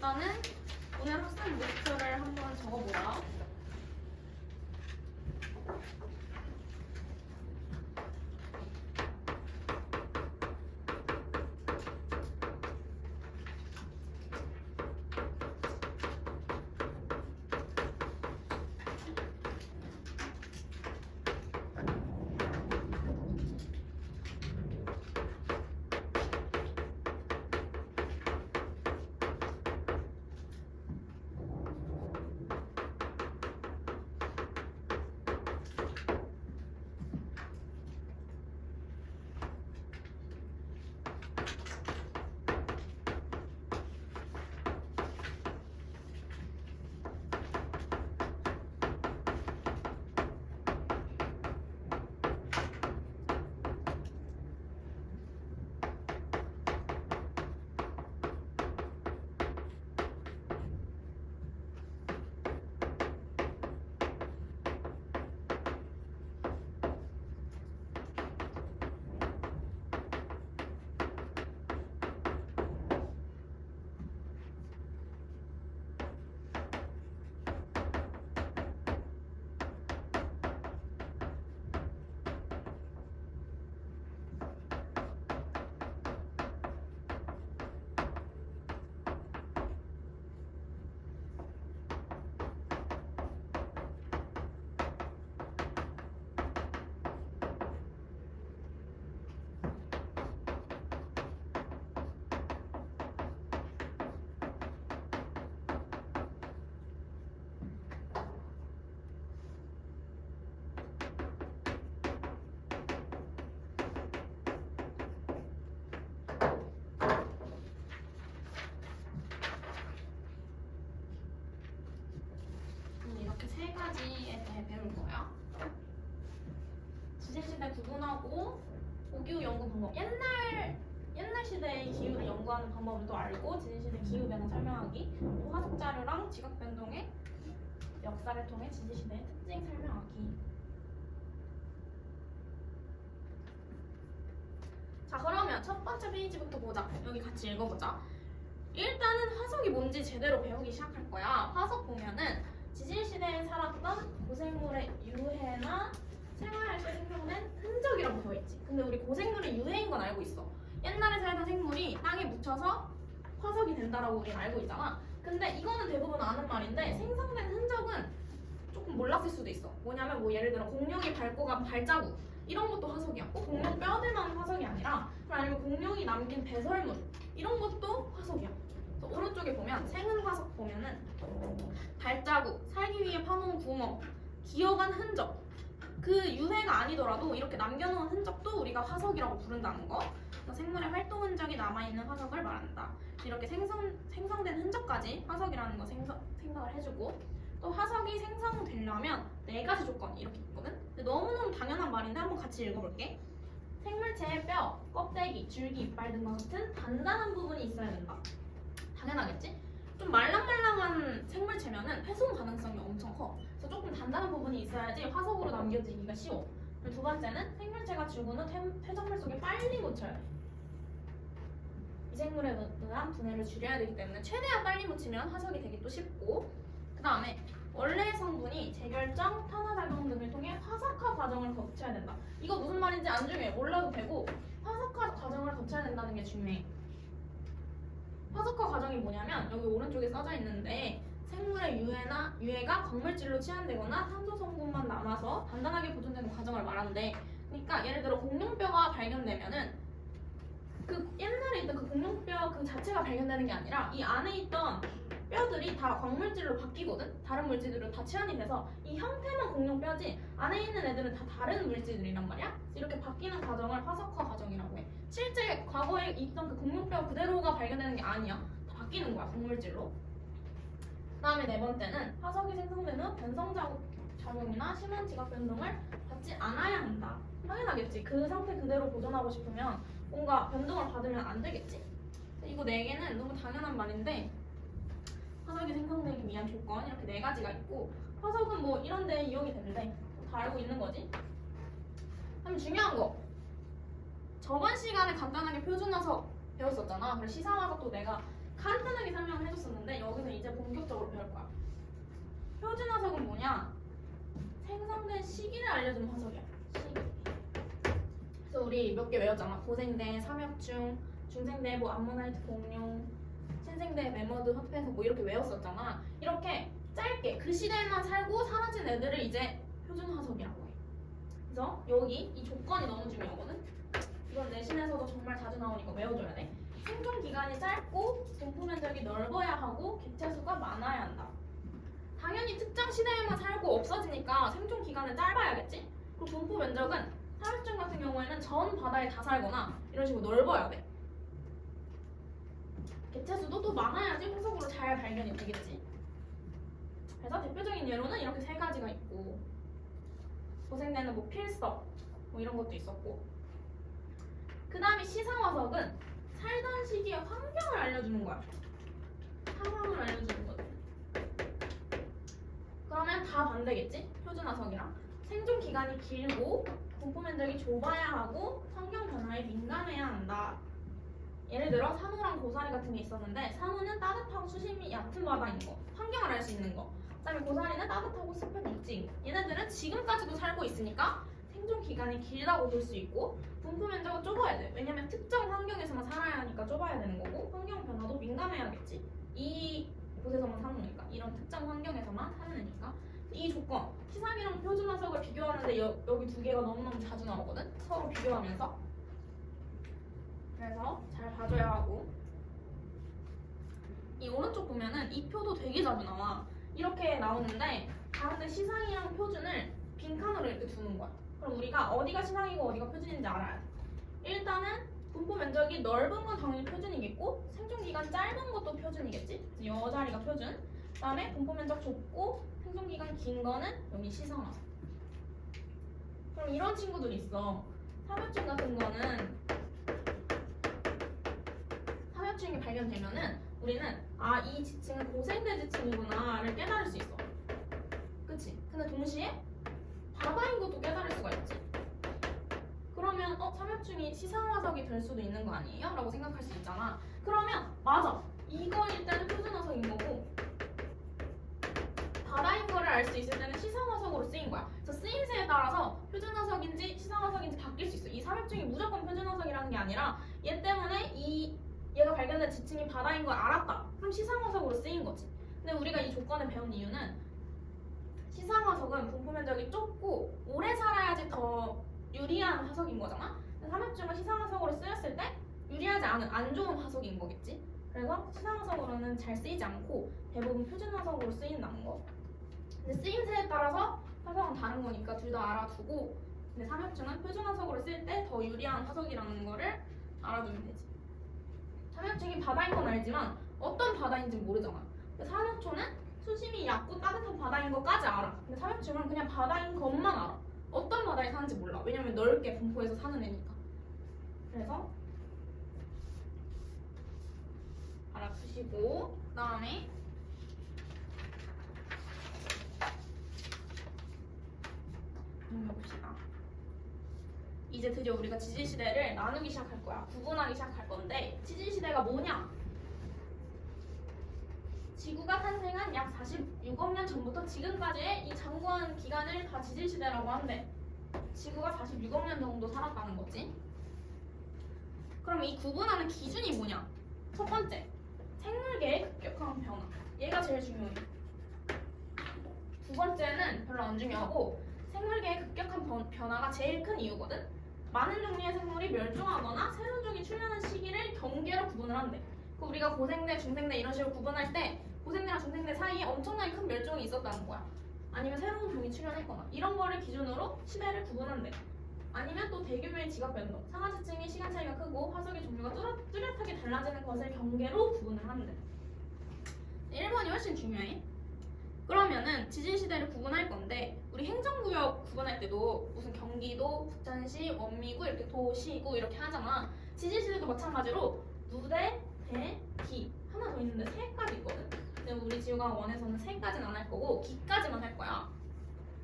일단은 오늘 학생 목표를 한번 적어보자. 이렇게 세 가지에 대해 배울 거야. 지질시대 구분하고 고기후 연구 방법. 옛날 시대의 기후를 연구하는 방법을 또 알고 지질시대 기후 변화 설명하기. 또 화석 자료랑 지각 변동의 역사를 통해 지질시대의 특징 설명하기. 자, 그러면 첫 번째 페이지부터 보자. 여기 같이 읽어보자. 일단은 화석이 뭔지 제대로 배우기 시작할 거야. 화석 보면은 지질시대에 살았던 고생물의 유해나 생활할 때 생성된 흔적이라고 되어있지. 근데 우리 고생물의 유해인 건 알고 있어. 옛날에 살던 생물이 땅에 묻혀서 화석이 된다라고 우리는 알고 있잖아. 근데 이거는 대부분 아는 말인데 생성된 흔적은 조금 몰랐을 수도 있어. 뭐냐면 뭐 예를 들어 공룡이 밟고 간 발자국 이런 것도 화석이야. 꼭 공룡 뼈들만 화석이 아니라 아니면 공룡이 남긴 배설물 이런 것도 화석이야. 그래서 오른쪽에 보면 생은 화석 보면은 발자국, 살기 위해 파놓은 구멍, 기어간 흔적 그 유해가 아니더라도 이렇게 남겨놓은 흔적도 우리가 화석이라고 부른다는 거. 그래서 생물의 활동 흔적이 남아있는 화석을 말한다. 이렇게 생성된 흔적까지 화석이라는 거 생각을 해주고 또 화석이 생성되려면 네 가지 조건이 이렇게 있거든. 근데 너무너무 당연한 말인데 한번 같이 읽어볼게. 생물체의 뼈, 껍데기, 줄기, 이빨 등과 같은 단단한 부분이 있어야 된다. 당연하겠지? 좀 말랑말랑한 생물체면은 훼손 가능성이 엄청 커. 그래서 조금 단단한 부분이 있어야지 화석으로 남겨지기가 쉬워. 그리고 두 번째는 생물체가 죽은 후 폐적물 속에 빨리 묻혀야 돼. 미생물에 의한 분해를 줄여야 되기 때문에 최대한 빨리 묻히면 화석이 되기 또 쉽고, 그 다음에 원래 성분이 재결정, 탄화작용 등을 통해 화석화 과정을 거쳐야 된다. 이거 무슨 말인지 안 중요해. 몰라도 되고 화석화 과정을 거쳐야 된다는 게 중요해. 화석화 과정이 뭐냐면 여기 오른쪽에 써져 있는데 생물의 유해가 광물질로 치환되거나 탄소 성분만 남아서 단단하게 보존되는 과정을 말하는데, 그러니까 예를 들어 공룡뼈가 발견되면은 그 옛날에 있던 그 공룡뼈 그 자체가 발견되는 게 아니라 이 안에 있던 뼈들이 다 광물질로 바뀌거든. 다른 물질들로 다 치환이 돼서 이 형태만 공룡뼈지 안에 있는 애들은 다 다른 물질들이란 말이야. 이렇게 바뀌는 과정을 화석화 과정이라고 해. 실제 과거에 있던 그 공룡뼈 그대로가 발견되는 게 아니야. 다 바뀌는 거야, 광물질로. 그 다음에 네 번째는 화석이 생성된 후 변성작용이나 심한 지각 변동을 받지 않아야 한다. 당연하겠지. 그 상태 그대로 보존하고 싶으면 뭔가 변동을 받으면 안 되겠지. 이거 네 개는 너무 당연한 말인데 화석이 생성되기 위한 조건 이렇게 네 가지가 있고, 화석은 뭐 이런 데 이용이 되는데 다 알고 있는 거지. 그럼 중요한 거, 저번 시간에 간단하게 표준 화석 배웠었잖아. 그래서 시사 화석도 내가 간단하게 설명을 해줬었는데 여기서 이제 본격적으로 배울 거야. 표준 화석은 뭐냐? 생성된 시기를 알려주는 화석이야. 시기. 그래서 우리 몇 개 외웠잖아. 고생대, 삼엽중, 중생대, 뭐 암모나이트, 공룡, 신생대, 메머드, 흡해석 뭐 이렇게 외웠었잖아. 이렇게 짧게 그 시대에만 살고 사라진 애들을 이제 표준 화석이라고 해. 그래서 여기 이 조건이 너무 중요하거든. 이건 내신에서도 정말 자주 나오니까 외워줘야 돼. 생존 기간이 짧고 분포 면적이 넓어야 하고 객체 수가 많아야 한다. 당연히 특정 시대에만 살고 없어지니까 생존 기간은 짧아야겠지? 그리고 분포 면적은 사육종 같은 경우에는 전 바다에 다 살거나 이런 식으로 넓어야 돼. 객체 수도 또 많아야지 후속으로 잘 발견이 되겠지. 그래서 대표적인 예로는 이렇게 세 가지가 있고, 고생대는 뭐 필석 뭐 이런 것도 있었고, 그 다음에 시상화석은 살던 시기의 환경을 알려주는 거야. 상황을 알려주는 거지. 그러면 다 반대겠지? 표준화석이랑 생존 기간이 길고 분포 면적이 좁아야 하고 환경 변화에 민감해야 한다. 예를 들어 산호랑 고사리 같은 게 있었는데, 산호는 따뜻하고 수심이 얕은 바다인 거, 환경을 알 수 있는 거. 그다음에 고사리는 따뜻하고 습한 육지. 얘네들은 지금까지도 살고 있으니까 생존 기간이 길다고 볼 수 있고, 분포 면적은 좁아야 돼. 왜냐면 특정 환경에서만 살아야 하니까 좁아야 되는 거고, 환경 변화도 민감해야겠지. 이 곳에서만 사는 거니까, 이런 특정 환경에서만 사는 애니까. 이 조건, 시상이랑 표준화석을 비교하는데 여기 두 개가 너무너무 자주 나오거든. 서로 비교하면서. 그래서 잘 봐줘야 하고, 이 오른쪽 보면은 이 표도 되게 자주 나와. 이렇게 나오는데 가운데 시상이랑 표준을 빈칸으로 이렇게 두는 거야. 그럼 우리가 어디가 시상이고 어디가 표준인지 알아야 돼. 일단은 분포 면적이 넓은 건 당연히 표준이겠고, 생존 기간 짧은 것도 표준이겠지. 그래서 여 자리가 표준. 그다음에 분포 면적 좁고 생존 기간 긴 거는 여기 시상화석. 그럼 이런 친구들이 있어. 삼엽중 같은 거는 삼엽중이 발견되면은 우리는 아, 이 지층은 고생대 지층이구나를 깨달을 수 있어. 그치? 근데 동시에 바다인 것도 깨달을 수가 있지. 그러면 삼엽중이 시상화석이 될 수도 있는 거 아니에요? 라고 생각할 수 있잖아. 그러면 맞아. 이거일 때는 표준화석인 거고, 바다인 거를 알 수 있을 때는 시상화석으로 쓰인 거야. 그래서 쓰임새에 따라서 표준화석인지 시상화석인지 바뀔 수 있어. 이 삼엽중이 무조건 표준화석이라는 게 아니라 얘 때문에 얘가 발견된 지층이 바다인 걸 알았다. 그럼 시상화석으로 쓰인 거지. 근데 우리가 이 조건을 배운 이유는 시상화석은 분포 면적이 좁고 오래 살아야지 더 유리한 화석인 거잖아. 삼엽중은 시상화석으로 쓰였을 때 유리하지 않은 안 좋은 화석인 거겠지. 그래서 시상화석으로는 잘 쓰이지 않고 대부분 표준화석으로 쓰인다는 거. 근데 쓰임새에 따라서 화석은 다른 거니까 둘 다 알아두고, 근데 삼엽중은 표준화석으로 쓸 때 더 유리한 화석이라는 거를 알아두면 되지. 삼엽중이 바다인 건 알지만 어떤 바다인지 모르잖아. 근데 산호초는 수심이 얕고 따뜻한 바다인 것까지 알아. 근데 삼엽중은 그냥 바다인 것만 알아. 어떤 바다에 사는지 몰라. 왜냐면 넓게 분포해서 사는 애니까. 그래서 알아두시고, 그 다음에 봅시다. 이제 드디어 우리가 지질시대를 나누기 시작할 거야. 구분하기 시작할 건데, 지질시대가 뭐냐? 지구가 탄생한 약 46억 년 전부터 지금까지의 이 장구한 기간을 다 지질시대라고 한대. 지구가 46억 년 정도 살았다는 거지. 그럼 이 구분하는 기준이 뭐냐? 첫 번째, 생물계의 급격한 변화. 얘가 제일 중요해. 두 번째는 별로 안 중요하고, 생물계의 급격한 변화가 제일 큰 이유거든. 많은 종류의 생물이 멸종하거나 새로운 종이 출현한 시기를 경계로 구분을 한대. 그 우리가 고생대, 중생대 이런 식으로 구분할 때 고생대랑 중생대 사이에 엄청나게 큰 멸종이 있었다는 거야. 아니면 새로운 종이 출현했거나 이런 거를 기준으로 시대를 구분한대. 아니면 또 대규모의 지각 변동, 상하지층의 시간 차이가 크고 화석의 종류가 뚜렷하게 달라지는 것을 경계로 구분을 한대. 1번이 훨씬 중요해. 그러면은 지질시대를 구분할 건데, 우리 행정구역 구분할 때도 무슨 경기도, 부천시, 원미구 이렇게 도시구 이렇게 하잖아. 지질시대도 마찬가지로 누대, 대, 기 하나 더 있는데 세 가지 있거든. 근데 우리 지우가 원에서는 세까지는 안 할 거고 기까지만 할 거야.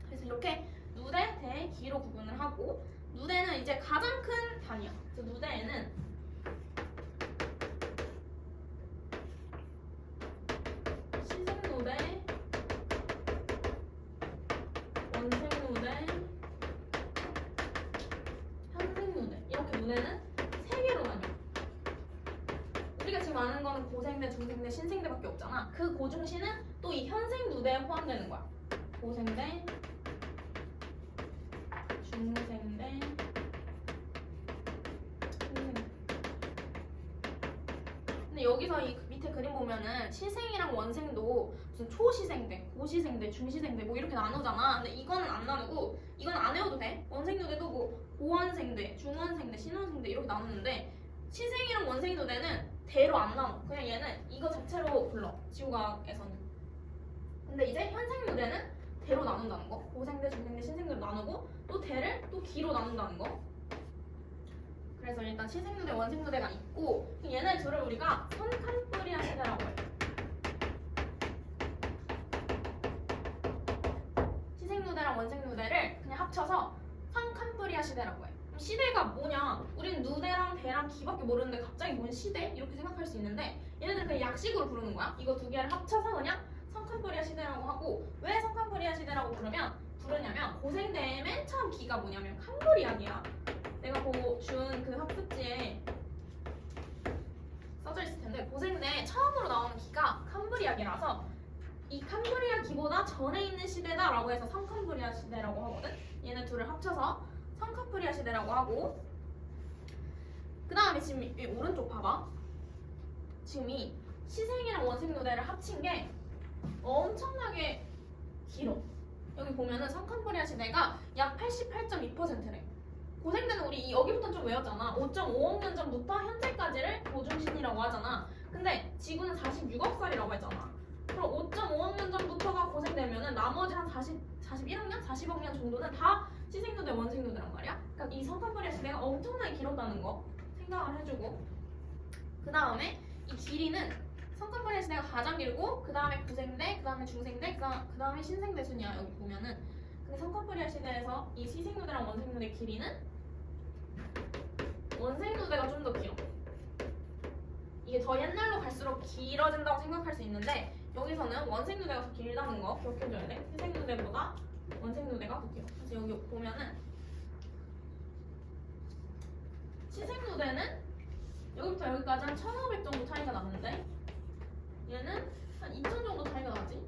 그래서 이렇게 누대, 대, 기로 구분을 하고, 누대는 이제 가장 큰 단위야. 그래서 누대에는 아직 많은 거는 고생대, 중생대, 신생대밖에 없잖아. 그 고중시는 또 이 현생 누대에 포함되는 거야. 고생대, 중생대, 신생대. 근데 여기서 이 밑에 그림 보면은 시생이랑 원생도 무슨 초시생대, 고시생대, 중시생대 뭐 이렇게 나누잖아. 근데 이거는 안 나누고 이건 안 외워도 돼. 원생누대도 뭐 고원생대, 중원생대, 신원생대 이렇게 나누는데 시생이랑 원생누대는 대로 안 나눠. 그냥 얘는 이거 자체로 불러. 지구과학에서는. 근데 이제 현생누대는 대로 나눈다는 거. 고생대, 중생대, 신생대로 나누고 또 대를 또 기로 나눈다는 거. 그래서 일단 시생누대, 원생누대가 있고 얘네 둘을 우리가 선칸뿌리아 시대라고 해. 시생누대랑 원생누대를 그냥 합쳐서 선칸뿌리아 시대라고 해. 그럼 시대가 뭐냐? 우리는 누대랑 대랑 기밖에 모르는데 갑자기 뭔 시대? 이렇게 생각할 수 있는데 얘네들 그냥 약식으로 부르는 거야. 이거 두 개를 합쳐서 그냥 선칸뿌리아 시대라고 하고 왜 선칸뿌리아 시대라고 부르냐면 고생대의 맨 처음 기가 뭐냐면 캄브리아기야. 내가 보고 준 그 학습지에 써져 있을 텐데 고생대 처음으로 나오는 기가 캄브리아기라서 이 캄브리아 기보다 전에 있는 시대다라고 해서 성캄브리아 시대라고 하거든. 얘네 둘을 합쳐서 성캄브리아 시대라고 하고 그 다음에 지금 이 오른쪽 봐봐. 지금 이 시생이랑 원생누대를 합친 게 엄청나게 길어. 여기 보면은 성캄브리아 시대가 약 88.2%래. 고생대는 우리 여기부터 좀 외웠잖아. 5.5억 년 전부터 현재까지를 고중신이라고 하잖아. 근데 지구는 46억 살이라고 했잖아. 그럼 5.5억 년 전부터가 고생되면은 나머지 한 41억 년, 40억 년 정도는 다 시생누대, 원생누대란 말이야. 그러니까 이 성캄브리아 시대가 엄청나게 길었다는 거 생각을 해주고 그 다음에 이 길이는 성캄브리아 시대가 가장 길고 그 다음에 고생대, 그 다음에 중생대, 그 다음에 신생대 순이야. 여기 보면은 근데 성캄브리아 시대에서 이 시생누대랑 원생누대 길이는 원생누대가 좀 더 길어. 이게 더 옛날로 갈수록 길어진다고 생각할 수 있는데 여기서는 원생누대가 더 길다는 거 기억해줘야 돼. 시생누대보다 원생누대가 더 길어. 그래서 여기 보면은 시생누대는 여기부터 여기까지 한 1500 정도 차이가 나는데 얘는 한 2000 정도 차이가 나지.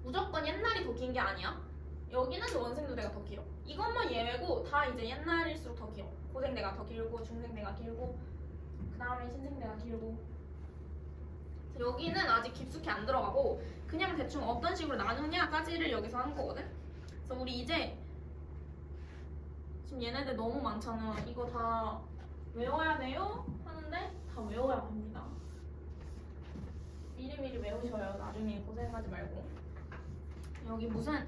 무조건 옛날이 더 긴 게 아니야. 여기는 원생누대가 더 길어. 이것만 예외고 다 이제 옛날일수록 더 길어. 고생대가 더 길고 중생대가 길고 그 다음에 신생대가 길고 여기는 아직 깊숙이 안 들어가고 그냥 대충 어떤 식으로 나누냐까지를 여기서 하는 거거든. 그래서 우리 이제 지금 얘네들 너무 많잖아. 이거 다 외워야 돼요? 하는데 다 외워야 합니다. 미리미리 외우셔요. 나중에 고생하지 말고. 여기 무슨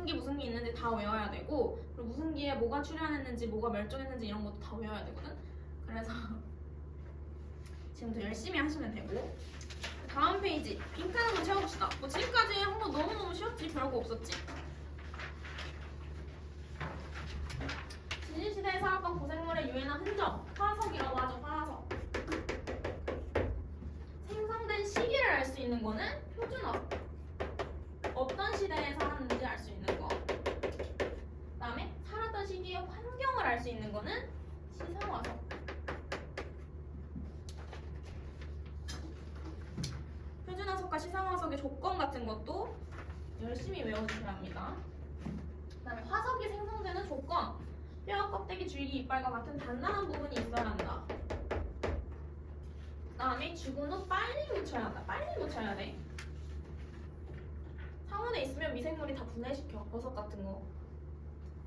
기 있는지 다 외워야 되고 그리고 무슨 기에 뭐가 출현했는지 뭐가 멸종했는지 이런 것도 다 외워야 되거든. 그래서 지금부터 열심히 하시면 되고 다음 페이지 빈칸 한번 채워봅시다. 뭐 지금까지 한 번 너무너무 쉬웠지. 별거 없었지. 지질시대에 살았던 고생물의 유해나 흔적 화석이라고 하죠. 화석. 생성된 시기를 알 수 있는 거는 표준화석. 어떤 시대에 살았는지 알 수 있는 거. 그 다음에 살았던 시기의 환경을 알 수 있는 거는 시상화석. 표준화석과 시상화석의 조건 같은 것도 열심히 외워주셔야 합니다. 그 다음에 화석이 생성되는 조건. 뼈, 껍데기, 줄기, 이빨과 같은 단단한 부분이 있어야 한다. 그 다음에 죽은 후 빨리 묻혀야 한다. 빨리 묻혀야 돼. 상온에 있으면 미생물이 다 분해시켜. 버섯 같은 거.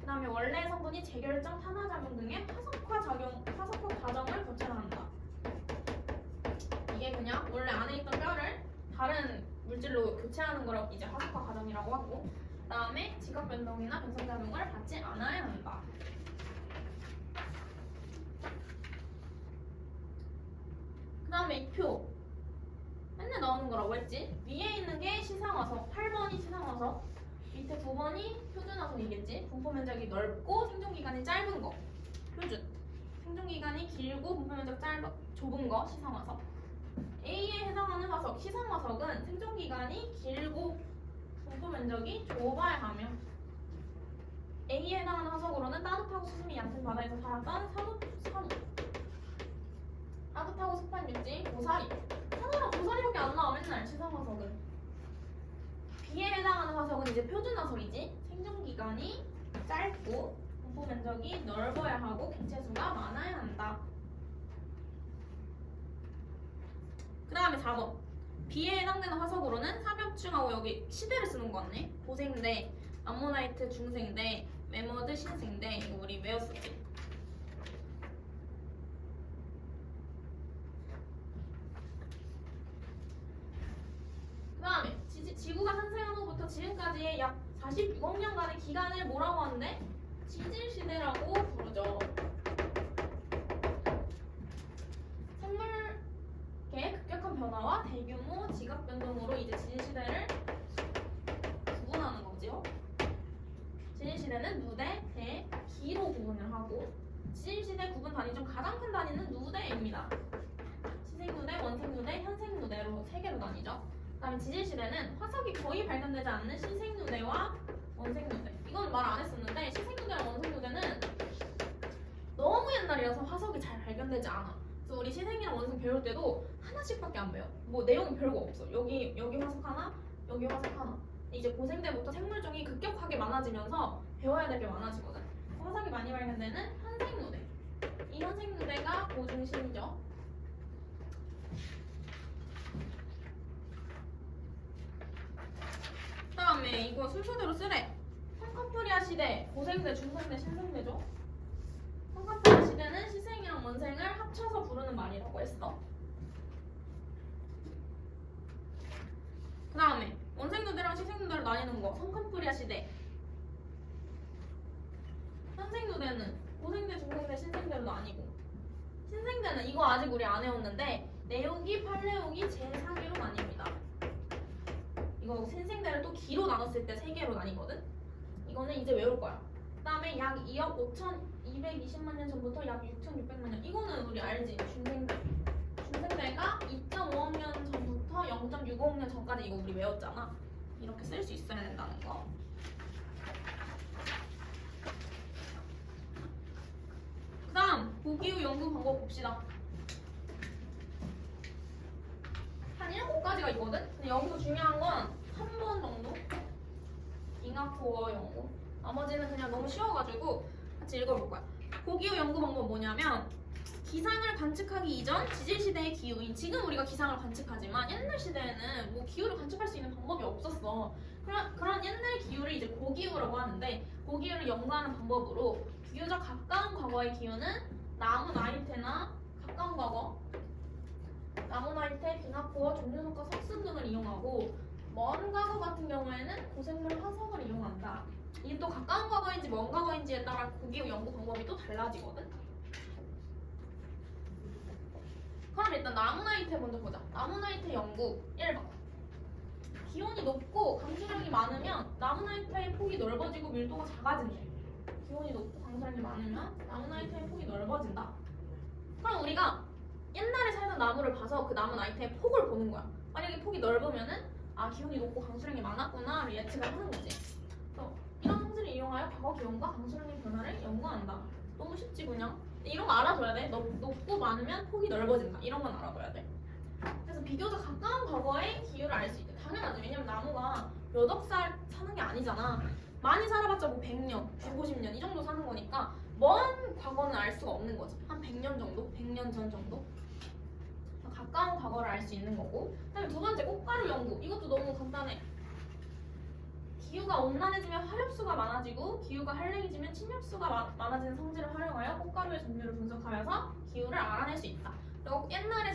그 다음에 원래 성분이 재결정, 탄화작용 등의 화석화 과정을 거쳐야 한다. 이게 그냥 원래 안에 있던 뼈를 다른 물질로 교체하는 걸 이제 화석화 과정이라고 하고 그 다음에 지각 변동이나 변성작용을 받지 않아야 한다. 그 다음에 이 표 맨날 나오는 거라고 했지? 위에 있는 게 시상화석 8번이 시상화석 밑에 9번이 표준화석이겠지? 분포 면적이 넓고 생존기간이 짧은 거 표준 생존기간이 길고 분포 면적 좁은 거 시상화석 A에 해당하는 화석 시상화석은 생존기간이 길고 분포 면적이 좁아야 하며 A에 해당하는 화석으로는 따뜻하고 수심이 얕은 바다에서 살았던 산호 따뜻하고 습한 뭐겠지? 고사리. 하나랑 고사리밖에 안 나와 맨날 시사화석은. B에 해당하는 화석은 이제 표준 화석이지. 생존 기간이 짧고 분포 면적이 넓어야 하고 개체수가 많아야 한다. 그 다음에 4번. B에 해당되는 화석으로는 삼엽충하고 여기 시대를 쓰는 거 같네. 고생대, 암모나이트 중생대, 메머드 신생대. 이거 우리 외웠었지. 그 다음에 지구가 탄생한 후부터 지금까지의 약 46억 년간의 기간을 뭐라고 하는데? 지질시대라고 부르죠. 생물계의 급격한 변화와 대규모 지각 변동으로 이제 지질시대를 구분하는 거지요. 지질시대는 누대, 대, 기로 구분을 하고 지질시대 구분 단위 중 가장 큰 단위는 누대입니다. 시생누대, 원생누대, 현생누대로 3개로 나뉘죠. 그 다음에 지질시대는 화석이 거의 발견되지 않는 신생누대와 원생누대. 이건 말 안 했었는데 시생누대랑 원생누대는 너무 옛날이라서 화석이 잘 발견되지 않아. 그래서 우리 시생이랑 원생 배울 때도 하나씩밖에 안 배워. 뭐 내용은 별거 없어. 여기 화석 하나, 여기 화석 하나. 이제 고생대부터 생물종이 급격하게 많아지면서 배워야 될 게 많아지거든. 화석이 많이 발견되는 현생누대. 이 현생누대가 고중심이죠. 그다음에 이거 순서대로 쓰래. 성카프리아 시대, 고생대, 중생대, 신생대죠. 성카프리아 시대는 시생이랑 원생을 합쳐서 부르는 말이라고 했어. 그다음에 원생누대랑 시생누대로 나뉘는 거. 성카프리아 시대. 현생누대는 고생대, 중생대, 신생대로 나뉘고. 신생대는 이거 아직 우리 안 해왔는데 네오기, 팔레오기, 제4기로 나뉩니다. 이거 신생대를 또 기로 나눴을 때 3개로 나뉘거든? 이거는 이제 외울 거야. 그 다음에 약 2억 5,220만 년 전부터 약 6,600만 년. 이거는 우리 알지? 중생대. 중생대가 2.5억 년 전부터 0.65억 년 전까지 이거 우리 외웠잖아. 이렇게 쓸 수 있어야 된다는 거. 그 다음, 고기후 연구 방법 봅시다. 한 7가지가 있거든? 근데 여기서 중요한 건 3번 정도? 잉하코어 연구. 나머지는 그냥 너무 쉬워가지고 같이 읽어볼 거야. 고기후 연구 방법 뭐냐면 기상을 관측하기 이전 지질시대의 기후인 지금 우리가 기상을 관측하지만 옛날 시대에는 뭐 기후를 관측할 수 있는 방법이 없었어. 그런 옛날 기후를 이제 고기후라고 하는데 고기후를 연구하는 방법으로 비교적 가까운 과거의 기후는 나무 나이테나 가까운 과거 나무나이테, 빙하코어, 종류석과 석순 등을 이용하고 먼 과거 같은 경우에는 고생물 화석을 이용한다. 이게 또 가까운 과거인지 먼 과거인지에 따라 고기후 연구 방법이 또 달라지거든. 그럼 일단 나무나이테 먼저 보자. 나무나이테 연구 1번. 기온이 높고 강수량이 많으면 나무나이테의 폭이 넓어지고 밀도가 작아진대. 기온이 높고 강수량이 많으면 나무나이테의 폭이 넓어진다. 그럼 우리가 옛날에 살던 나무를 봐서 그 나무나이테의 폭을 보는 거야. 만약에 폭이 넓으면은 아 기온이 높고 강수량이 많았구나를 예측을 하는 거지. 그래서 이런 성질을 이용하여 과거 기온과 강수량의 변화를 연구한다. 너무 쉽지 그냥. 이런 거 알아둬야 돼. 높고 많으면 폭이 넓어진다. 이런 건 알아둬야 돼. 그래서 비교적 가까운 과거의 기후를 알 수 있대. 당연하지. 왜냐면 나무가 몇 억 살 사는 게 아니잖아. 많이 살아봤자 뭐 100년, 150년 이 정도 사는 거니까 먼 과거는 알 수가 없는 거지. 한 100년 정도? 100년 전 정도? 가까운 과거를 알 수 있는 거고. 그다음에 두 번째 꽃가루 연구. 이것도 너무 간단해. 기후가 온난해지면 화렵수가 많아지고 기후가 한랭해지면 침엽수가 많아지는 성질을 활용하여 꽃가루의 종류를 분석하여서 기후를 알아낼 수 있다. 그리고 옛날에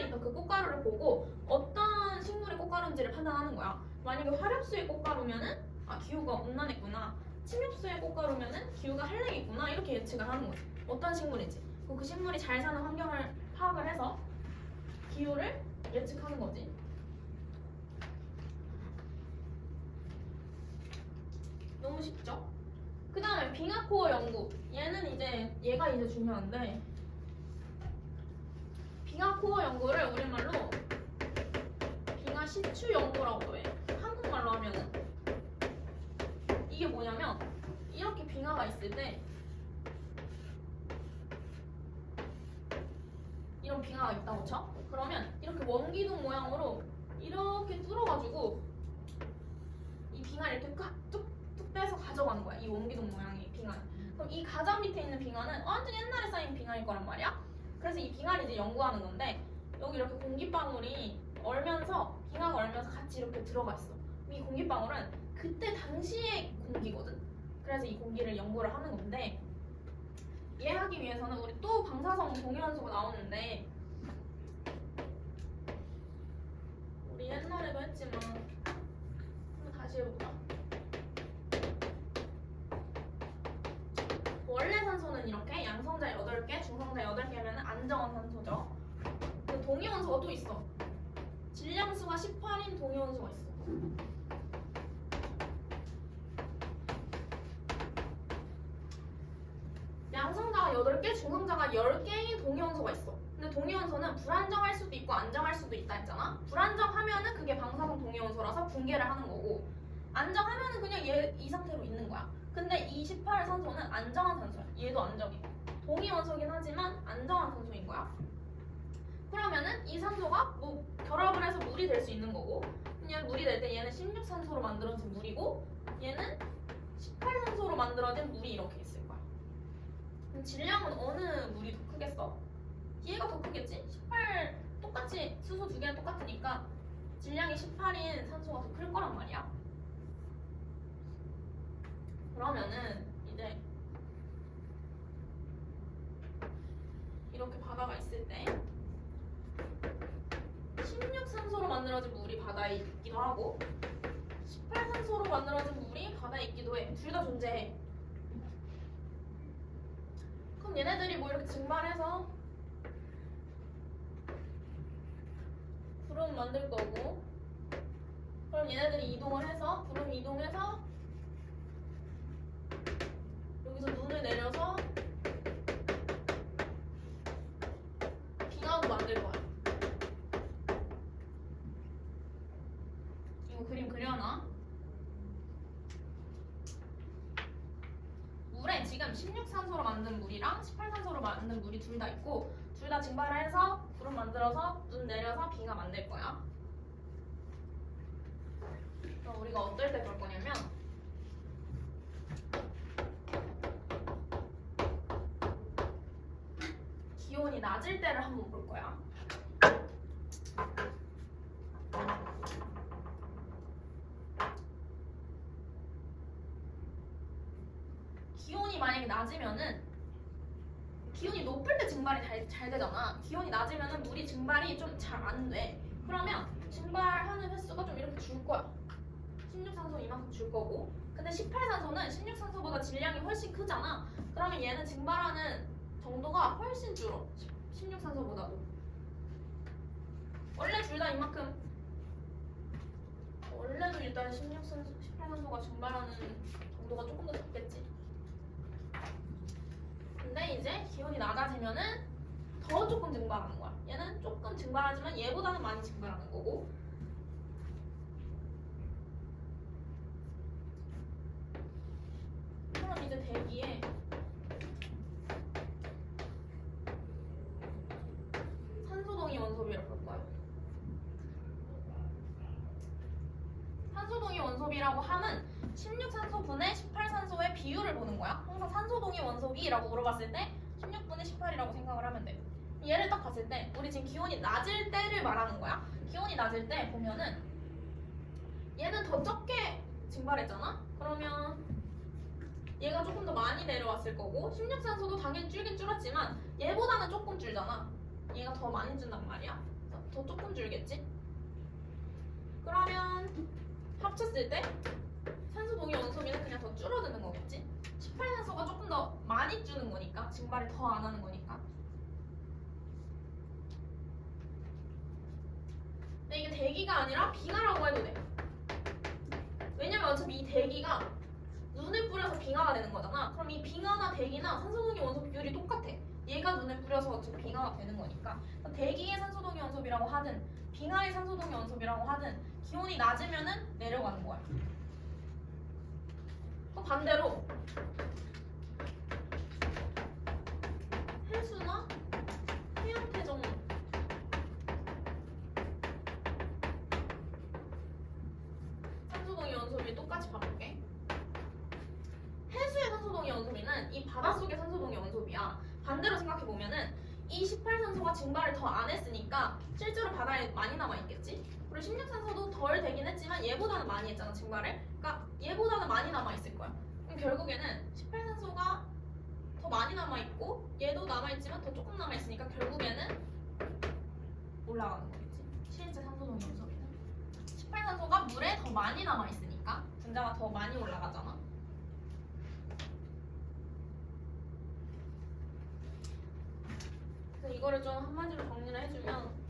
있던 그 꽃가루를 보고 어떤 식물의 꽃가루인지를 판단하는 거야. 만약에 화렵수의 꽃가루면은 아 기후가 온난했구나. 침엽수의 꽃가루면은 기후가 한랭했구나. 이렇게 예측을 하는 거지. 어떤 식물인지. 그리고 그 식물이 잘 사는 환경을 파악을 해서 기후를 예측하는 거지. 너무 쉽죠? 그 다음에 빙하코어 연구. 얘가 이제 중요한데 빙하코어 연구를 우리말로 빙하시추 연구라고 해. 한국말로 하면은 이게 뭐냐면 이렇게 빙하가 있을 때 이런 빙하가 있다고 쳐. 그러면 이렇게 원기둥 모양으로 이렇게 뚫어가지고 이 빙하를 이렇게 뚝뚝 떼서 가져가는 거야. 이 원기둥 모양의 빙하. 그럼 이 가장 밑에 있는 빙하는 완전 옛날에 쌓인 빙하일 거란 말이야. 그래서 이 빙하를 이제 연구하는 건데 여기 이렇게 공기방울이 얼면서 빙하가 얼면서 같이 이렇게 들어가 있어. 이 공기방울은 그때 당시의 공기거든. 그래서 이 공기를 연구를 하는 건데 이해하기 위해서는 우리 또 방사성 동위원소가 나오는데 우리 옛날에도 했지만 한번 다시 해볼까? 원래 산소는 이렇게 양성자 8개, 중성자 8개면 안정한 산소죠. 그 동위원소가 또 있어. 질량수가 18인 동위원소가 있어. 양성자가 8개, 중성자가 10개인 동위원소가 있어. 근데 동위원소는 불안정할 수도 있고 안정할 수도 있다 했잖아. 불안정하면은 그게 방사성 동위원소라서 붕괴를 하는 거고 안정하면은 그냥 이 상태로 있는 거야. 근데 이 18산소는 안정한 산소야. 얘도 안정해. 동위원소긴 하지만 안정한 산소인 거야. 그러면은 이 산소가 뭐 결합을 해서 물이 될 수 있는 거고 그냥 물이 될 때 얘는 16산소로 만들어진 물이고 얘는 18산소로 만들어진 물이 이렇게 있을 거야. 그럼 질량은 어느 물이 더 크겠어? 얘가 더 크겠지? 18 똑같이 수소 두 개는 똑같으니까 질량이 18인 산소가 더 클 거란 말이야. 그러면은 이제 이렇게 바다가 있을 때 16산소로 만들어진 물이 바다에 있기도 하고 18산소로 만들어진 물이 바다에 있기도 해. 둘 다 존재해. 그럼 얘네들이 뭐 이렇게 증발해서 구름 만들 거고 그럼 얘네들이 이동을 해서 구름 이동해서 여기서 눈을 내려서 빙하도 만들 거야. 이거 그림 그려놔. 물에 지금 16산소로 만든 물이랑 18산소로 만든 물이 둘 다 있고 둘 다 증발을 해서 구름 만들어서 눈 내려서 빙하 만들 거야. 그럼 우리가 어떨 때 볼 거냐면 기온이 낮을 때를 한번 볼 거야. 기온이 만약에 낮으면은 기온이 높을 때 증발이 잘 되잖아. 기온이 낮으면은 물이 증발이 좀 잘 안 돼. 그러면 증발하는 횟수가 좀 이렇게 줄 거야. 16산소 이만큼 줄 거고. 근데 18산소는 16산소보다 질량이 훨씬 크잖아. 그러면 얘는 증발하는 정도가 훨씬 줄어. 16산소보다도. 원래 둘 다 이만큼. 원래도 일단 16산소, 18산소가 증발하는 정도가 조금 더 작겠지. 근데 이제 기온이 낮아지면은 더 조금 증발하는 거야. 얘는 조금 증발하지만 얘보다는 많이 증발하는 거고. 그럼 이제 대기에 산소동위 원소비를 볼 거야. 산소동위 원소비라고 함은 16산소분의 18산소의 비율을 보는 거야. 항상 산소동위 원소비라고 물어봤을 때 16분의 18이라고 생각을 하면 돼. 얘를 딱 봤을 때 우리 지금 기온이 낮을 때를 말하는 거야. 기온이 낮을 때 보면은 얘는 더 적게 증발했잖아. 그러면 얘가 조금 더 많이 내려왔을 거고 16산소도 당연히 줄긴 줄었지만 얘보다는 조금 줄잖아. 얘가 더 많이 준단 말이야. 더 조금 줄겠지? 그러면 합쳤을 때 산소 동위 원소비는 그냥 더 줄어드는 거겠지? 18산소가 조금 더 많이 주는 거니까 증발을 더 안 하는 거니까. 근데 이게 대기가 아니라 빙하라고 해도 돼. 왜냐면 어차피 이 대기가 눈을 뿌려서 빙하가 되는 거잖아. 그럼 이 빙하나 대기나 산소동위 원소 비율이 똑같아. 얘가 눈을 뿌려서 어차피 빙하가 되는 거니까. 대기의 산소동위 원소비라고 하든 빙하의 산소동위 원소비라고 하든 기온이 낮으면은 내려가는 거야. 또 반대로 해수나 해양태정 증발을 더 안 했으니까 실제로 바다에 많이 남아있겠지. 그리고 16산소도 덜 되긴 했지만 얘보다는 많이 했잖아, 증발을. 그러니까 얘보다는 많이 남아있을 거야. 그럼 결국에는 18산소가 더 많이 남아있고 얘도 남아있지만 더 조금 남아있으니까 결국에는 올라가는 거겠지. 실제 산소동의 연소비는 18산소가 물에 더 많이 남아있으니까 분자가 더 많이 올라가잖아. 그래서 이거를 좀 한마디로 정리를 해주면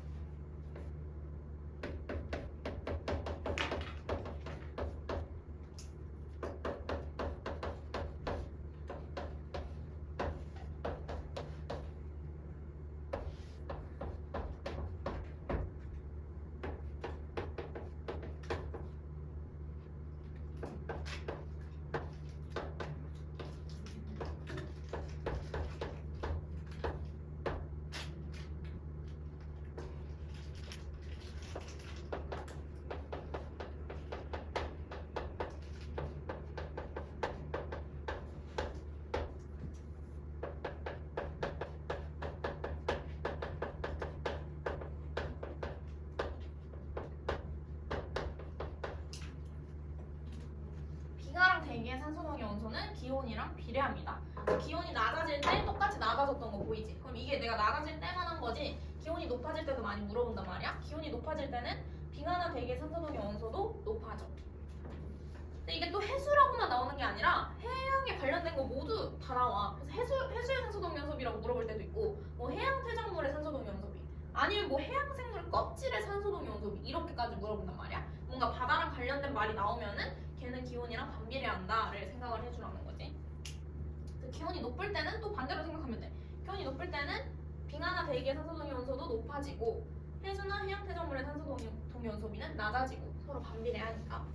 비가랑 대기의 산소동의 원소는 기온이랑 비례합니다. 기온이 낮아질 때 똑같이 낮아졌던 거 보이지? 그럼 이게 내가 낮아질 때만 한 거지 기온이 높아질 때도 많이 물어본단 말이야. 기온이 높아질 때는 빙하나 대기의 산소동의 원소도 높아져. 근데 이게 또 해수라고만 나오는 게 아니라 해양에 관련된 거 모두 다 나와. 그래서 해수의 산소동의 원소비라고 물어볼 때도 있고 뭐 해양 퇴적물의 산소동의 원소비 아니면 뭐 해양 생물 껍질의 산소동의 원소비 이렇게까지 물어본단 말이야. 뭔가 바다랑 관련된 말이 나오면은 걔는 기온이랑 반비례한다를 생각을 해주라는 거지. 기온이 높을 때는 또 반대로 생각하면 돼. 기온이 높을 때는 빙하나 대기의 산소동의 원소도 높아지고 해수나 해양 퇴적물의 산소동의 원소비는 낮아지고 서로 반비례하니까.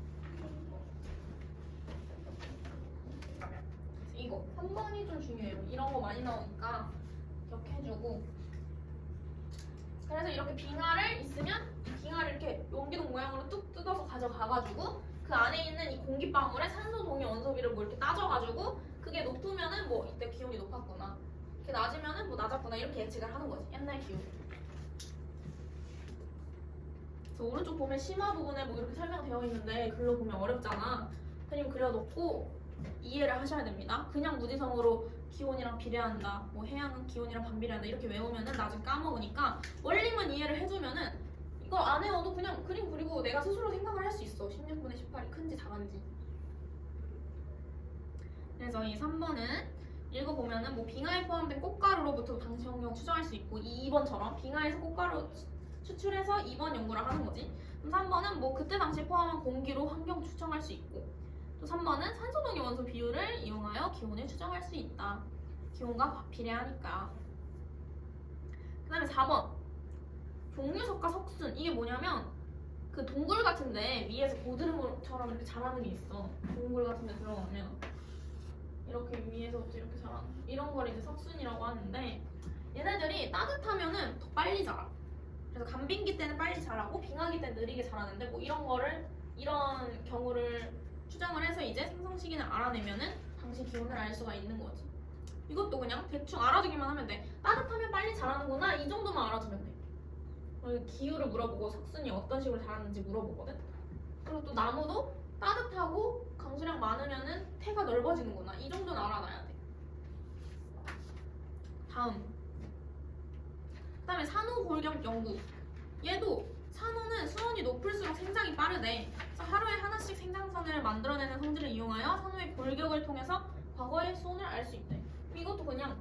이거 3번이 좀 중요해요. 이런 거 많이 나오니까 기억해주고. 그래서 이렇게 빙하를 있으면 이 빙하를 이렇게 용기둥 모양으로 뚝 뜯어서 가져가가지고 그 안에 있는 이 공기방울에 산소 동의 원소비를 뭐 이렇게 따져가지고 그게 높으면은 뭐 이때 기온이 높았구나, 이렇게 낮으면은 뭐 낮았구나 이렇게 예측을 하는 거지. 옛날 기온. 그래서 오른쪽 보면 심화 부분에 뭐 이렇게 설명되어 있는데 글로 보면 어렵잖아. 그림 그려놓고 이해를 하셔야 됩니다. 그냥 무지성으로 기온이랑 비례한다, 뭐 해양은 기온이랑 반비례한다 이렇게 외우면은 나중에 까먹으니까 원리만 이해를 해주면은 이거 안 외워도 그냥 그림 그리고 내가 스스로 생각을 할 수 있어. 16분의 18이 큰지 작은지. 그래서 이 3번은 읽어보면은 뭐 빙하에 포함된 꽃가루로부터 당시 환경 추정할 수 있고 2번처럼 빙하에서 꽃가루 추출해서 2번 연구를 하는 거지. 그럼 3번은 뭐 그때 당시 포함한 공기로 환경 추정할 수 있고 또 3번은 산소동의 원소 비율을 이용하여 기온을 추정할 수 있다. 기온과 비례하니까. 그 다음에 4번 종류석과 석순. 이게 뭐냐면 그 동굴 같은데 위에서 고드름처럼 이렇게 자라는 게 있어. 동굴 같은데 들어가면 이렇게 위에서부터 이렇게 자라는 이런 걸 이제 석순이라고 하는데 얘네들이 따뜻하면은 더 빨리 자라. 그래서 간빙기 때는 빨리 자라고 빙하기 때는 느리게 자라는데 뭐 이런 경우를 추정을 해서 이제 생성 시기를 알아내면은 당시 기온을 알 수가 있는 거지. 이것도 그냥 대충 알아두기만 하면 돼. 따뜻하면 빨리 자라는구나 이 정도만 알아두면 돼. 기후를 물어보고 석순이 어떤 식으로 자라는지 물어보거든. 그리고 또 나무도 따뜻하고 강수량 많으면은 태가 넓어지는구나 이 정도는 알아놔야 돼. 다음. 그다음에 산호 골격 연구. 얘도 산호는 수온이 높을수록 생장이 빠르대. 그래서 하루에 하나씩 생장선을 만들어내는 성질을 이용하여 산호의 골격을 통해서 과거의 수온을 알 수 있대. 이것도 그냥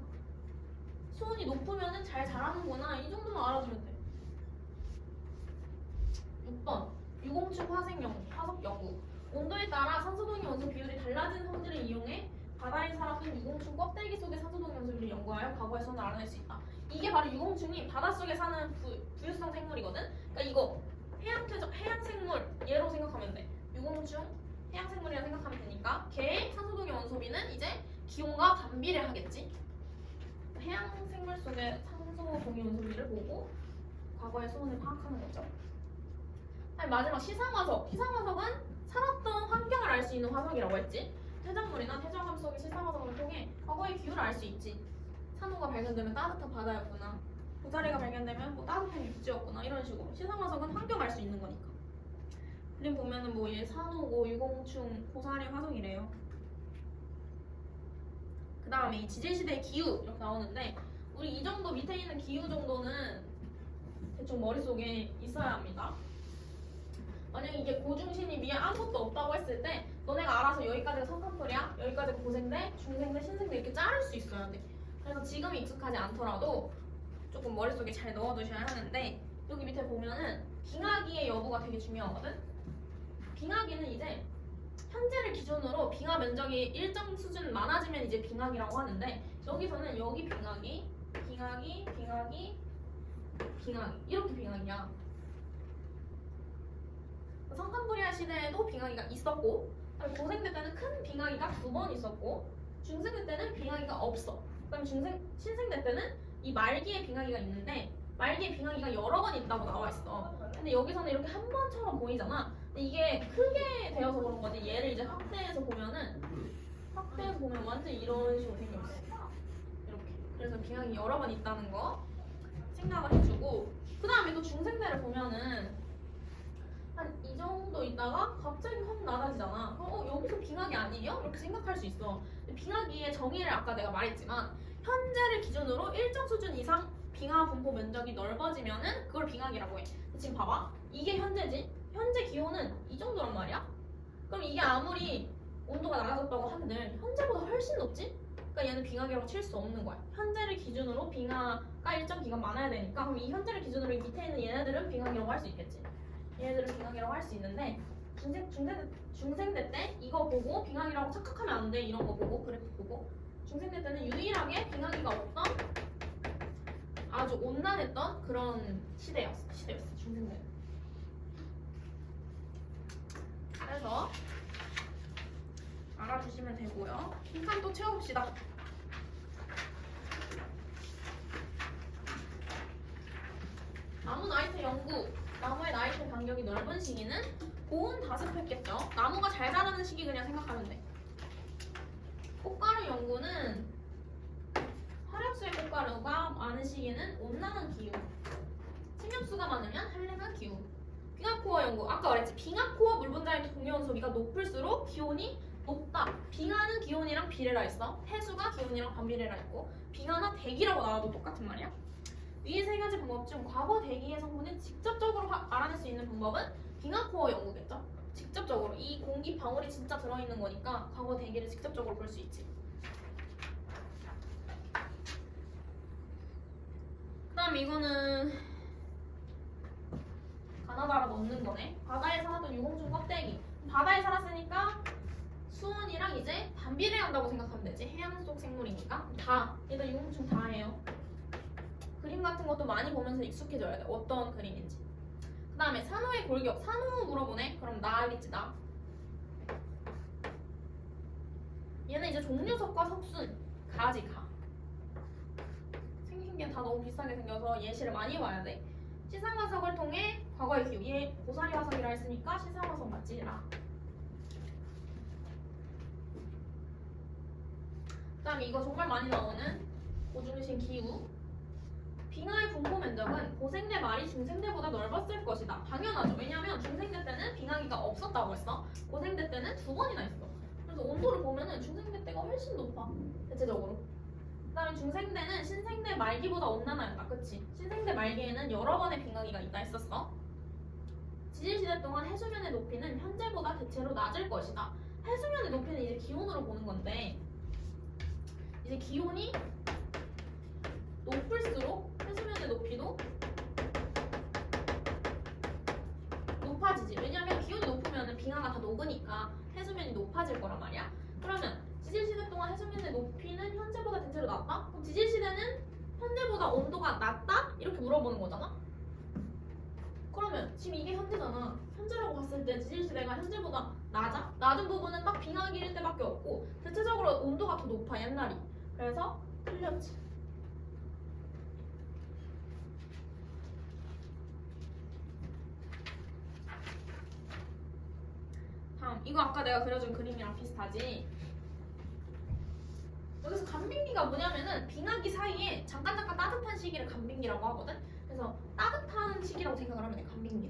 수온이 높으면은 잘 자라는구나 이 정도만 알아두면 돼. 6번 유공충 화석 연구. 온도에 따라 산소동의 원소 비율이 달라진 성질을 이용해 바다에 살았던 유공충 껍데기 속의 산소동의 원소 비율을 연구하여 과거의 수온을 알아낼 수 있다. 이게 바로 유공충이 바닷속에 사는 부유성 생물이거든. 그러니까 이거 해양 생물 얘로 생각하면 돼. 유공충 해양 생물이라 생각하면 되니까 걔의 산소동의 원소비는 이제 기온과 반비례하겠지. 해양 생물 속의 산소동의 원소비를 보고 과거의 수온을 파악하는 거죠. 마지막 시상화석. 시상화석은 살았던 환경을 알 수 있는 화석이라고 했지. 퇴적물이나 퇴적암 속의 시상화석을 통해 과거의 기후를 알 수 있지. 산호가 발견되면 따뜻한 바다였구나. 고사리가 발견되면 뭐 따뜻한 육지였거나 이런 식으로 시상화석은 환경할 수 있는 거니까. 그림 보면은 뭐 얘 산호고 유공충 고사리 화석이래요. 그 다음에 이 지질시대의 기후 이렇게 나오는데 우리 이 정도 밑에 있는 기후 정도는 대충 머릿속에 있어야 합니다. 만약에 이게 고중신이 위에 아무것도 없다고 했을 때 너네가 알아서 여기까지가 성칸풀이야, 여기까지가 고생대, 중생대, 신생대 이렇게 자를 수 있어야 돼. 그래서 지금 익숙하지 않더라도 조금 머릿속에 잘 넣어두셔야 하는데 여기 밑에 보면은 빙하기의 여부가 되게 중요하거든. 빙하기는 이제 현재를 기준으로 빙하 면적이 일정 수준 많아지면 이제 빙하기라고 하는데 여기서는 여기 빙하기, 빙하기, 빙하기, 빙하기 이렇게 빙하기야. 성칸브리아 시대에도 빙하기가 있었고 고생대 때는 큰 빙하기가 2번 있었고 중생대 때는 빙하기가 없어. 그다음 신생대 때는 이 말기에 빙하기가 있는데 말기에 빙하기가 여러 번 있다고 나와 있어. 근데 여기서는 이렇게 한 번처럼 보이잖아. 근데 이게 크게 되어서 그런 거지. 얘를 이제 확대해서 보면 완전 이런 식으로 생겼어. 이렇게. 그래서 빙하기 여러 번 있다는 거 생각을 해주고 그 다음에 또 중생대를 보면은 한 이 정도 있다가 갑자기 확 낮아지잖아. 여기서 빙하기 아니에요? 이렇게 생각할 수 있어. 빙하기의 정의를 아까 내가 말했지만 현재를 기준으로 일정 수준 이상 빙하 분포 면적이 넓어지면은 그걸 빙하기라고 해. 지금 봐봐. 이게 현재지? 현재 기온은 이 정도란 말이야? 그럼 이게 아무리 온도가 낮아졌다고 한들 현재보다 훨씬 높지? 그러니까 얘는 빙하기라고 칠 수 없는 거야. 현재를 기준으로 빙하가 일정 기간 많아야 되니까 그럼 이 현재를 기준으로 이 밑에 있는 얘네들은 빙하기라고 할 수 있겠지. 얘네들은 빙하기라고 할 수 있는데 중생대 때 이거 보고 빙하기라고 착각하면 안 돼. 이런 거 보고 그래프 보고 중생대 때는 유일하게 빙하기가 없던 아주 온난했던 그런 시대였어 중생대는. 그래서 알아두시면 되고요. 빈칸 또 채워봅시다. 나무 나이트 연구. 나무의 나이트 간격이 넓은 시기는 고온 다습했겠죠. 나무가 잘 자라는 시기 그냥 생각하면 돼. 꽃가루 연구는 화력수의 꽃가루가 많은 시기는 온난한 기후. 식염수가 많으면 한랭한 기후. 빙하코어 연구. 아까 말했지. 빙하코어 물분자의 동위원소비가 높을수록 기온이 높다. 빙하는 기온이랑 비례라 했어. 해수가 기온이랑 반비례라 했고 빙하나 대기라고 나와도 똑같은 말이야. 위 세 가지 방법 중 과거 대기의 성분을 직접적으로 알아낼 수 있는 방법은 빙하코어 연구겠죠. 직접적으로 이 공기 방울이 진짜 들어있는 거니까 과거 대기를 직접적으로 볼 수 있지. 그 다음 이거는 가나다라 넣는 거네. 바다에 살았던 유공충 껍데기. 바다에 살았으니까 수온이랑 이제 반비례한다고 생각하면 되지. 해양 속 생물이니까 다 얘들 유공충 다 해요. 그림 같은 것도 많이 보면서 익숙해져야 돼. 어떤 그림인지. 그 다음에 산호의 골격. 산호 물어보네. 그럼 나 알겠지 나. 얘는 이제 종류석과 석순. 가지 가. 생긴 게 다 너무 비슷하게 생겨서 예시를 많이 봐야 돼. 시상화석을 통해 과거의 기후. 얘 고사리 화석이라 했으니까 시상화석 맞지? 라. 그 다음에 이거 정말 많이 나오는 고중신 기후. 빙하의 분포 면적은 고생대 말이 중생대보다 넓었을 것이다. 당연하죠. 왜냐면 중생대 때는 빙하기가 없었다고 했어. 고생대 때는 2번이나 있어. 그래서 온도를 보면은 중생대 때가 훨씬 높아. 대체적으로. 그 다음에 중생대는 신생대 말기보다 온난하였다. 그치? 신생대 말기에는 여러 번의 빙하기가 있다 했었어. 지질시대 동안 해수면의 높이는 현재보다 대체로 낮을 것이다. 해수면의 높이는 이제 기온으로 보는 건데 이제 기온이 높을수록 해수면의 높이도 높아지지. 왜냐면 기온이 높으면 빙하가 다 녹으니까 해수면이 높아질 거란 말이야. 그러면 지질시대 동안 해수면의 높이는 현재보다 대체로 낮다? 그럼 지질시대는 현재보다 온도가 낮다? 이렇게 물어보는 거잖아. 그러면 지금 이게 현재잖아. 현재라고 봤을 때 지질시대가 현재보다 낮아? 낮은 부분은 딱 빙하기일 때밖에 없고 대체적으로 온도가 더 높아 옛날이. 그래서 틀렸지. 다음 이거 아까 내가 그려준 그림이랑 비슷하지? 여기서 간빙기가 뭐냐면은 빙하기 사이에 잠깐 따뜻한 시기를 간빙기라고 하거든. 그래서 따뜻한 시기라고 생각을 하면 돼. 간빙기.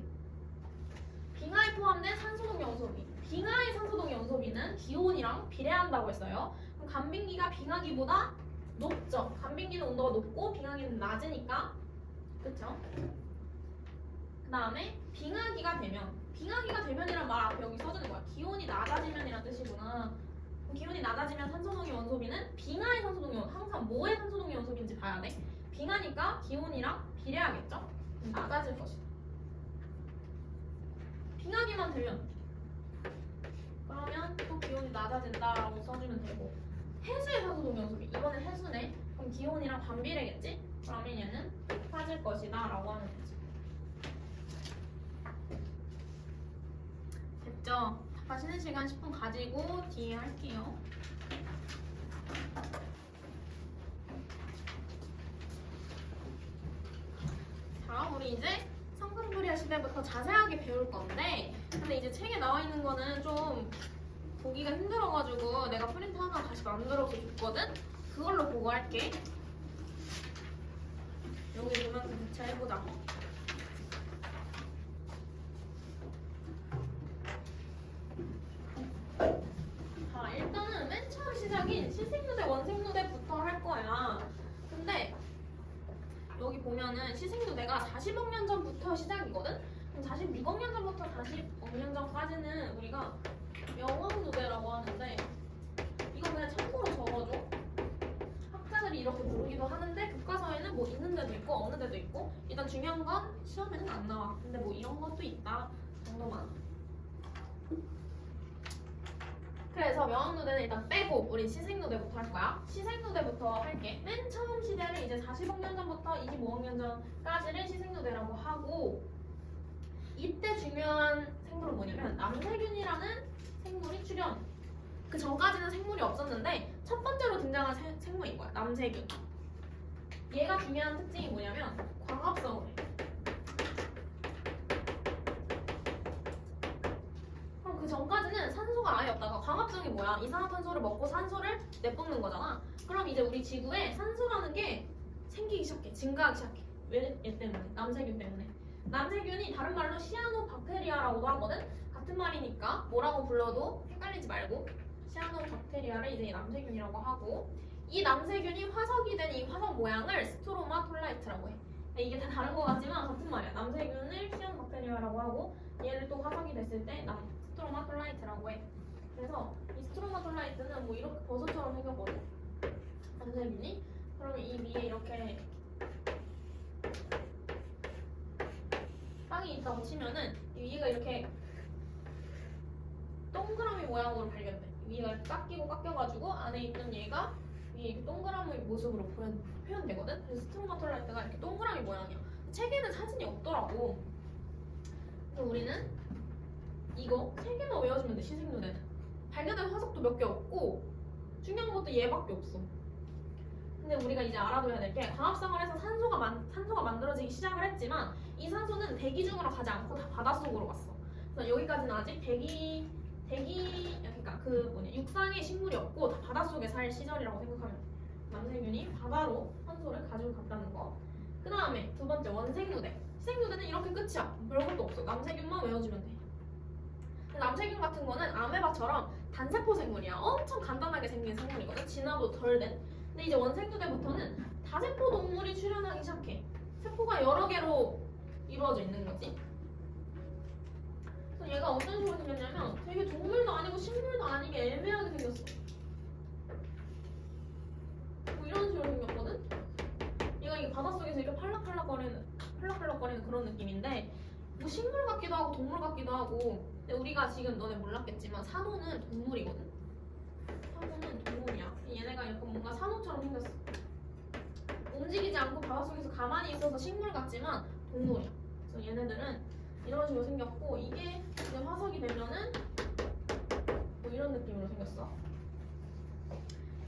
빙하에 포함된 산소동 연소비. 빙하의 산소동 연소비는 기온이랑 비례한다고 했어요. 그럼 간빙기가 빙하기보다 높죠. 간빙기는 온도가 높고 빙하기는 낮으니까. 그쵸? 그 다음에 빙하기가 되면이란 말 앞에 여기 써주는 거야. 기온이 낮아지면이란 뜻이구나. 그럼 기온이 낮아지면 산소동의 연소비는 빙하의 산소동의 연소비, 항상 뭐의 산소동의 연소비인지 봐야 돼. 빙하니까 기온이랑 비례하겠죠? 낮아질 것이다. 빙하기만 되면 그러면 또 기온이 낮아진다라고 써주면 되고, 해수의 산소동 연소비, 이번엔 해수네. 그럼 기온이랑 반비례겠지? 그러면 얘는 높아질 것이다 라고 하면 되지. 됐죠? 잠깐 쉬는 시간 10분 가지고 뒤에 할게요. 자, 우리 이제 성금부리아 시대부터 자세하게 배울 건데, 근데 이제 책에 나와 있는 거는 좀 보기가 힘들어가지고 내가 프린트 하나 다시 만들어서 줬거든? 그걸로 보고 할게. 여기 보면서 대체해보자. 자, 일단은 맨 처음 시작인 시생누대 원생누대부터 할 거야. 근데 여기 보면은 시생누대가 40억 년 전부터 시작이거든? 그럼 46억 년 전부터 40억 년 전까지는 우리가 명왕누대라고 하는데, 이거 그냥 참고로 적어줘. 학자들이 이렇게 부르기도 하는데 교과서에는 뭐 있는 데도 있고 어느 데도 있고, 일단 중요한 건 시험에는 안 나와. 근데 뭐 이런 것도 있다 정도만. 그래서 명왕누대는 일단 빼고 우리 시생누대부터 할 거야. 시생누대부터 할게. 맨 처음 시대를 이제 40억 년 전부터 25억 년 전까지를 시생누대라고 하고, 이때 중요한 생물은 뭐냐면 남세균이라는 생물이 출현. 그 전까지는 생물이 없었는데 첫 번째로 등장한 생물인 거야. 남세균. 얘가 중요한 특징이 뭐냐면 광합성을 해. 그럼 그 전까지는 산소가 아예 없다가 광합성이 뭐야? 이산화탄소를 먹고 산소를 내뿜는 거잖아. 그럼 이제 우리 지구에 산소라는 게 생기기 시작해. 증가하기 시작해. 왜? 얘 때문에. 남세균 때문에. 남세균이 다른 말로 시아노박테리아라고도 하거든? 같은 말이니까 뭐라고 불러도 헷갈리지 말고 시아노박테리아를 이제 남세균이라고 하고, 이 남세균이 화석이 된 이 화석 모양을 스트로마톨라이트라고 해. 이게 다 다른 것 같지만 같은 말이야. 남세균을 시아노박테리아라고 하고 얘를 또 화석이 됐을 때 스트로마톨라이트라고 해. 그래서 이 스트로마톨라이트는 뭐 이렇게 버섯처럼 생겼거든. 남세균이. 그러면 이 위에 이렇게 빵이 있다고 치면은 이 위가 이렇게 동그라미 모양으로 발견돼. 위가 이렇게 깎이고 깎여가지고 안에 있는 얘가 위에 이렇게 동그라미 모습으로 표현되거든. 그래서 스트로마톨라이트가 이렇게 동그라미 모양이야. 책에는 사진이 없더라고. 그래서 우리는 이거 3개만 외워주면 돼. 시생누대는 발견된 화석도 몇 개 없고 중요한 것도 얘밖에 없어. 근데 우리가 이제 알아둬야 될 게, 광합성을 해서 산소가 만들어지기 시작을 했지만 이 산소는 대기 중으로 가지 않고 다 바닷속으로 갔어. 그래서 여기까지는 아직 그러니까 육상에 식물이 없고 다 바닷속에 살 시절이라고 생각하면 돼. 남세균이 바다로 산소를 가지고 갔다는 거. 그 다음에 두 번째 원생누대. 시생누대는 이렇게 끝이야. 별것도 없어. 남세균만 외워주면 돼. 남세균 같은 거는 아메바처럼 단세포 생물이야. 엄청 간단하게 생긴 생물이거든. 진화도 덜 된. 근데 이제 원생누대부터는 다세포 동물이 출현하기 시작해. 세포가 여러 개로 이루어져 있는 거지. 그래서 얘가 어떤 식으로 생겼냐면 되게 동물도 아니고 식물도 아니게 애매하게 생겼어. 뭐 이런 식으로 생겼거든. 얘가 이게 바닷속에서 이렇게 팔락팔락거리는 그런 느낌인데, 뭐 식물 같기도 하고 동물 같기도 하고. 근데 우리가 지금 너네 몰랐겠지만 산호는 동물이거든. 산호는 동물이야. 얘네가 이렇게 뭔가 산호처럼 생겼어. 움직이지 않고 바닷속에서 가만히 있어서 식물 같지만 동물이야. 그래서 얘네들은 이런 식으로 생겼고, 이게 이제 화석이 되면은 뭐 이런 느낌으로 생겼어.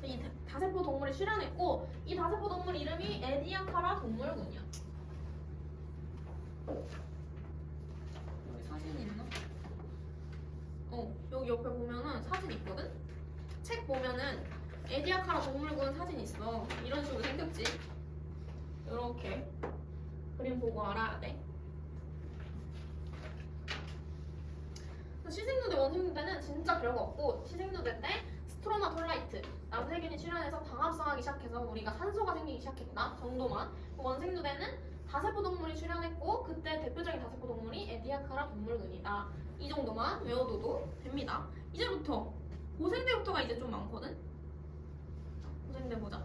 이 다세포 동물이 출현했고, 이 다세포 동물 이름이 에디아카라 동물군이야. 여기 사진이 있나? 여기 옆에 보면은 사진 있거든? 책 보면은 에디아카라 동물군 사진 있어. 이런 식으로 생겼지. 이렇게 그림 보고 알아야 돼. 시생누대 원생누대는 진짜 별거 없고, 시생누대 때 스트로마 톨라이트 남세균이 출현해서 광합성하기 시작해서 우리가 산소가 생기기 시작했다 정도만. 원생누대는 다세포 동물이 출현했고 그때 대표적인 다세포 동물이 에디아카라 동물군이다. 이 정도만 외워둬도 됩니다. 이제부터 고생대부터가 이제 좀 많거든. 고생대 보자.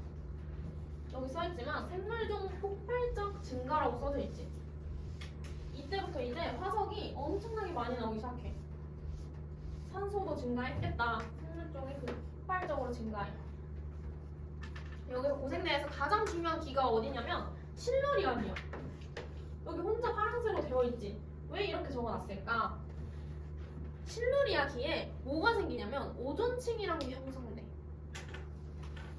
여기 써있지만 생물종 폭발적 증가라고 써져 있지. 이때부터 이제 화석이 엄청나게 많이 나오기 시작해. 산소도 증가했겠다. 생물종이 폭발적으로 증가해. 여기서 고생대에서 가장 중요한 기가 어디냐면 실루리안이야. 여기 혼자 파란색으로 되어 있지. 왜 이렇게 적어놨을까? 실루리아기에 뭐가 생기냐면 오존층이라는 게 형성돼.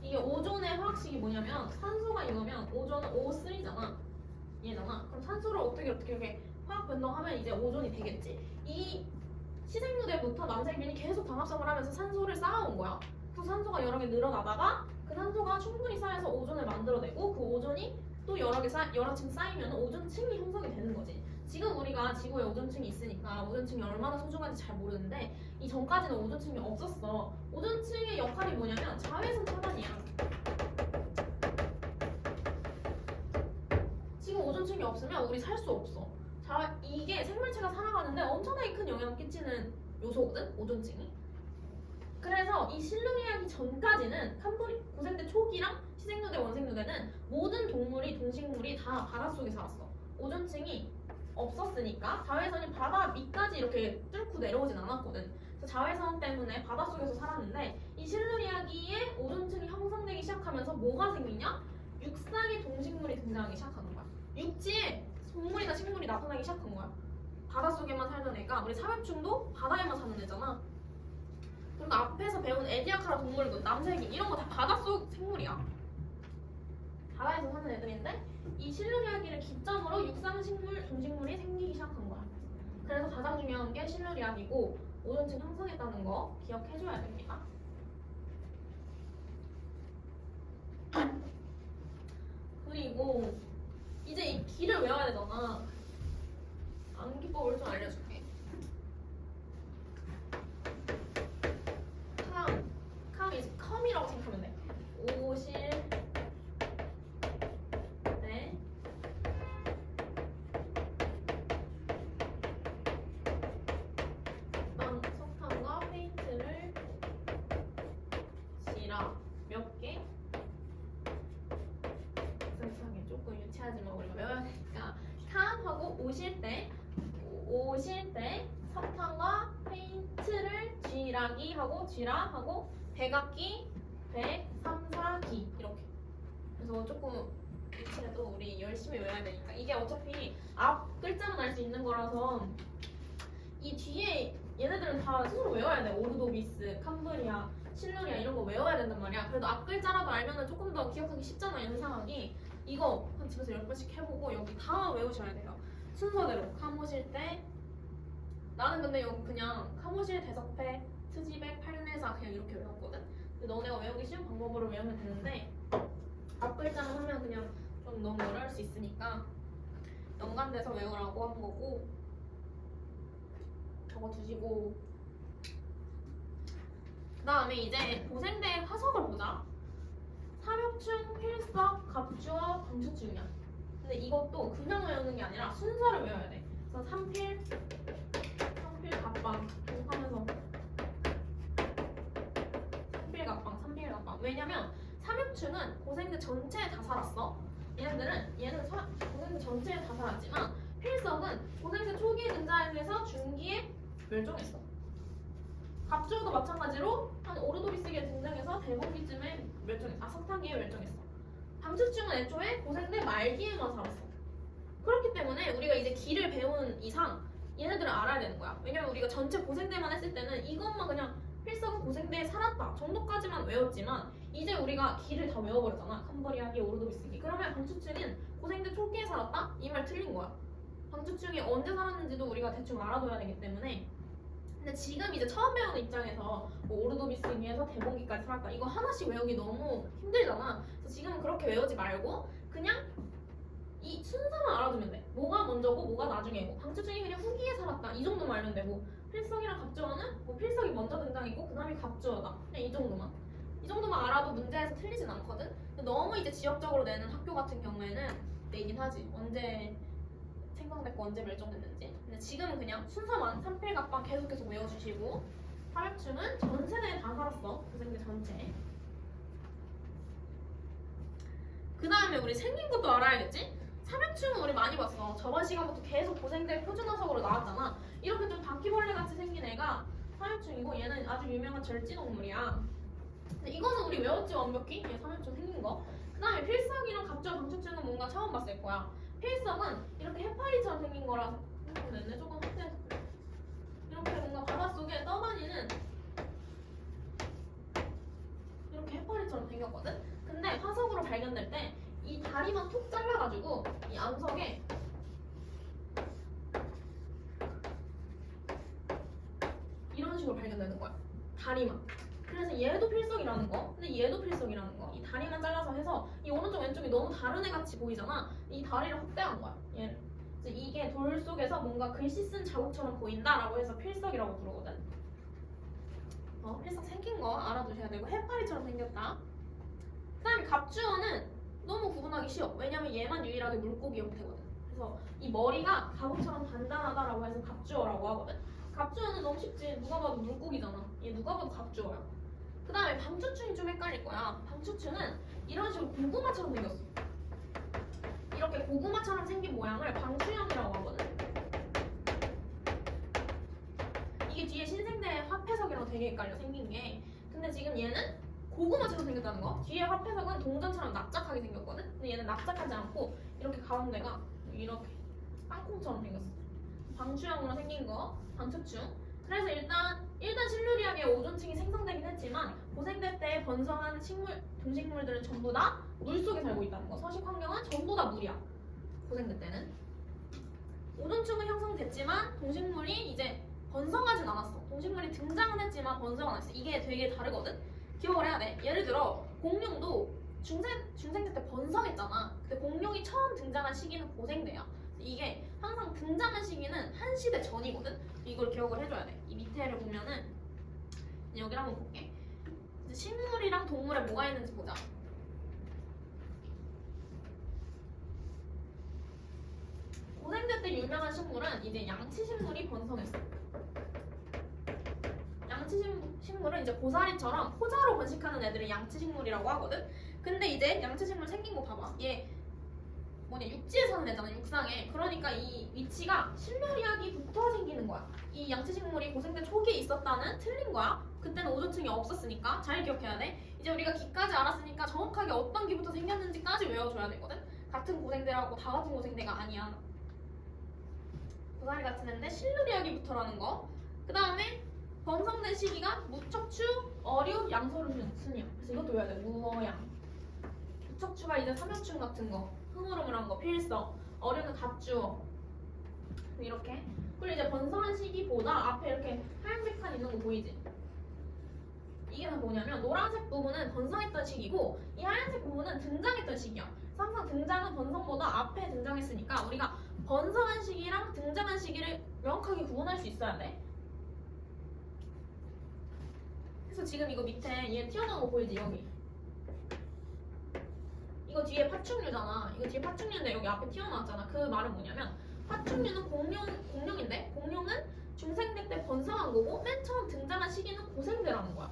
이게 오존의 화학식이 뭐냐면 산소가 이거면 오존은 O3잖아. 얘잖아. 그럼 산소를 어떻게 이렇게 화학 변동하면 이제 오존이 되겠지. 이 시생누대부터 남세균이 계속 광합성을 하면서 산소를 쌓아온 거야. 그래서 산소가 여러 개 늘어나다가 그 산소가 충분히 쌓여서 오존을 만들어내고 그 오존이 또 여러 층 쌓이면 오존층이 형성이 되는 거지. 지금 우리가 지구에 오존층이 있으니까 오존층이 얼마나 소중한지 잘 모르는데 이 전까지는 오존층이 없었어. 오존층의 역할이 뭐냐면 자외선 차단이야. 지금 오존층이 없으면 우리 살 수 없어. 이게 생물체가 살아가는데 엄청나게 큰 영향을 끼치는 요소거든, 오존층이. 그래서 이 실루리아기 전까지는 고생대 초기랑 시생누대 원생누대는 모든 동물이 동식물이 다 바닷속에 살았어. 오존층이 없었으니까 자외선이 바다 밑까지 이렇게 뚫고 내려오진 않았거든. 그래서 자외선 때문에 바닷속에서 살았는데 이 실루리아기에 오존층이 형성되기 시작하면서 뭐가 생기냐? 육상의 동식물이 등장하기 시작하는 거야. 육지에 동물이나 식물이 나타나기 시작한 거야. 바닷속에만 살던 애가 우리 삼엽충도 바다에만 사는 애잖아. 그러니까 앞에서 배운 에디아카라 동물군, 남세균 이런 거 다 바닷속 생물이야. 바다에서 사는 애들인데 이 실루리아기를 기점으로 육상식물, 동식물이 생기기 시작한 거야. 그래서 가장 중요한 게 실루리아기고 오존층 형성했다는 거 기억해줘야 됩니다. 그리고 이제 이 기를 외워야 되잖아. 암기법을 좀 알려줄게. 컴이 컴이라고 생각하면 돼. 오실 때 석탄과 페인트를 지라 몇 개? 세상에 조금 유치하지만 우리가 외워야 되니까 컴하고 오실 때 석탄과 페인트를 쥐라기 하고 쥐라 하고 백악기, 3, 4기 이렇게. 그래서 조금 유치해도 우리 열심히 외워야 되니까. 이게 어차피 앞 글자만 알 수 있는 거라서 이 뒤에 얘네들은 다 스스로 외워야 돼. 오르도비스, 캄브리아, 실루리아 이런 거 외워야 된단 말이야. 그래도 앞 글자라도 알면은 조금 더 기억하기 쉽잖아, 연상하기. 이거 한 집에서 10번씩 해보고 여기 다 외우셔야 돼요. 순서대로. 카모실 때 나는 근데 여기 그냥 카모실 대석패 트지백 팔매사 그냥 이렇게 외웠거든. 근데 너네가 외우기 쉬운 방법으로 외우면 되는데 앞 글자만 하면 그냥 좀 너무 어려울 수 있으니까 연관돼서 외우라고 한 거고 적어두시고. 그 다음에 이제 고생대 화석을 보자. 삼엽충, 필석, 갑주어, 방추충이야. 근데 이것도 그냥 외우는 게 아니라 순서를 외워야 돼. 그래서 삼필, 갑방 하면서 삼필갑방. 왜냐면 삼엽충은 고생대 전체에 다 살았어. 얘는 고생대 전체에 다 살았지만 필석은 고생대 초기에 등장해서 중기에 멸종했어. 갑주어도 마찬가지로 한 오르도비스기에 등장해서 대봉기쯤에 멸종했어. 석탄기에 멸종했어. 방추충은 애초에 고생대 말기에만 살았어. 그렇기 때문에 우리가 이제 기를 배우는 이상 얘네들을 알아야 되는 거야. 왜냐면 우리가 전체 고생대만 했을 때는 이것만 그냥 필석은 고생대에 살았다 정도까지만 외웠지만 이제 우리가 기를 다 외워버렸잖아. 캄브리아기, 오르도비스기. 그러면 방추충은 고생대 초기에 살았다? 이 말 틀린 거야. 방추충이 언제 살았는지도 우리가 대충 알아둬야 되기 때문에 근데 지금 이제 처음 배우는 입장에서 뭐 오르도비스 위에서 대봉기까지 살았다 이거 하나씩 외우기 너무 힘들잖아. 그래서 지금은 그렇게 외우지 말고 그냥 이 순서만 알아두면 돼. 뭐가 먼저고 뭐가 나중이고 방추중이 그냥 후기에 살았다 이 정도만 알면 되고 필석이랑 갑주어는 뭐 필석이 먼저 등장이고 그 다음에 갑주어다 그냥 이 정도만 알아도 문제에서 틀리진 않거든. 근데 너무 이제 지역적으로 내는 학교 같은 경우에는 내긴 하지. 언제 생성됐고 언제 멸종됐는지. 근데 지금은 그냥 순서만 3필갑방 계속 외워주시고 사회충은 전 세대에 다 살았어. 고생대 전체. 그 다음에 우리 생긴 것도 알아야겠지? 삼엽충은 우리 많이 봤어. 저번 시간부터 계속 고생대 표준화석으로 나왔잖아. 이렇게 좀 바퀴벌레 같이 생긴 애가 삼엽충이고 얘는 아주 유명한 절지동물이야. 근데 이거는 우리 외웠지 완벽히? 얘 삼엽충 생긴 거. 그 다음에 필석이랑 갑주어 방축충은 뭔가 처음 봤을 거야. 필석은 이렇게 해파리처럼 생긴 거라서 냈네 조금 확대해서 이렇게 뭔가 바닷속에 떠다니는 이렇게 해파리처럼 생겼거든? 근데 화석으로 발견될 때 이 다리만 톡 잘라가지고 이 암석에 이런 식으로 발견되는 거야. 다리만. 그래서 얘도 필석이라는 거, 근데 얘도 필석이라는 거. 이 다리만 잘라서 해서 이 오른쪽 왼쪽이 너무 다른 애 같이 보이잖아. 이 다리를 확대한 거야. 얘를. 그래서 이게 돌 속에서 뭔가 글씨 쓴 자국처럼 보인다라고 해서 필석이라고 부르거든. 필석 생긴 거 알아두셔야 되고 해파리처럼 생겼다. 그다음에 갑주어는 너무 구분하기 쉬워. 왜냐면 얘만 유일하게 물고기 형태거든. 그래서 이 머리가 가구처럼 단단하다라고 해서 갑주어라고 하거든. 갑주어는 너무 쉽지. 누가 봐도 물고기잖아. 얘 누가 봐도 갑주어야. 그 다음에 방추충이 좀 헷갈릴 거야. 방추충은 이런 식으로 고구마처럼 생겼어. 이렇게 고구마처럼 생긴 모양을 방추형이라고 하거든. 이게 뒤에 신생대 화폐석이랑 되게 헷갈려 생긴 게. 근데 지금 얘는 고구마처럼 생겼다는 거. 뒤에 화폐석은 동전처럼 납작하게 생겼거든. 근데 얘는 납작하지 않고 이렇게 가운데가 이렇게 땅콩처럼 생겼어. 방추형으로 생긴 거 방추충. 그래서 일단 실루리아계 오존층이 생성되긴 했지만 고생대 때 번성한 동식물들은 전부 다 물속에 살고 있다는 거. 서식 환경은 전부 다 물이야. 고생대 때는 오존층은 형성됐지만 동식물이 이제 번성하진 않았어. 동식물이 등장은 했지만 번성은 안 했어. 이게 되게 다르거든. 기억을 해야 돼. 예를 들어 공룡도 중생대 때 번성했잖아. 근데 공룡이 처음 등장한 시기는 고생대야. 이게 항상 등장한 시기는 한 시대 전이거든. 이걸 기억을 해줘야 돼. 이 밑에를 보면은 여기를 한번 볼게. 이제 식물이랑 동물에 뭐가 있는지 보자. 고생대 때 유명한 식물은 이제 양치식물이 번성했어. 양치식물은 이제 고사리처럼 포자로 번식하는 애들을 양치식물이라고 하거든. 근데 이제 양치식물 생긴 거 봐봐. 얘 육지에 사는 애잖아. 육상에. 그러니까 이 위치가 실루리아기부터 생기는 거야. 이 양치식물이 고생대 초기에 있었다는 틀린 거야. 그때는 오존층이 없었으니까 잘 기억해야 돼. 이제 우리가 기까지 알았으니까 정확하게 어떤 기부터 생겼는지까지 외워줘야 되거든. 같은 고생대라고 다 같은 고생대가 아니야. 고사리 같은 애인데 실루리아기부터라는 거. 그 다음에 번성된 시기가 무척추, 어류, 양서류 순이야. 그래서 이것도 외워야 돼. 무어양. 무척추가 이제 삼엽충 같은 거, 흐물흐물한 거, 필석. 어류는 갑주어. 이렇게. 그리고 이제 번성한 시기보다 앞에 이렇게 하얀색 칸 있는 거 보이지? 이게 다 뭐냐면 노란색 부분은 번성했던 시기고 이 하얀색 부분은 등장했던 시기야. 항상 등장은 번성보다 앞에 등장했으니까 우리가 번성한 시기랑 등장한 시기를 명확하게 구분할 수 있어야 돼. 그래서 지금 이거 밑에 얘 튀어나온 거 보이지? 여기. 이거 뒤에 파충류잖아. 이거 뒤에 파충류인데 여기 앞에 튀어나왔잖아. 그 말은 뭐냐면 파충류는 공룡인데 공룡은 중생대 때 번성한 거고 맨 처음 등장한 시기는 고생대라는 거야.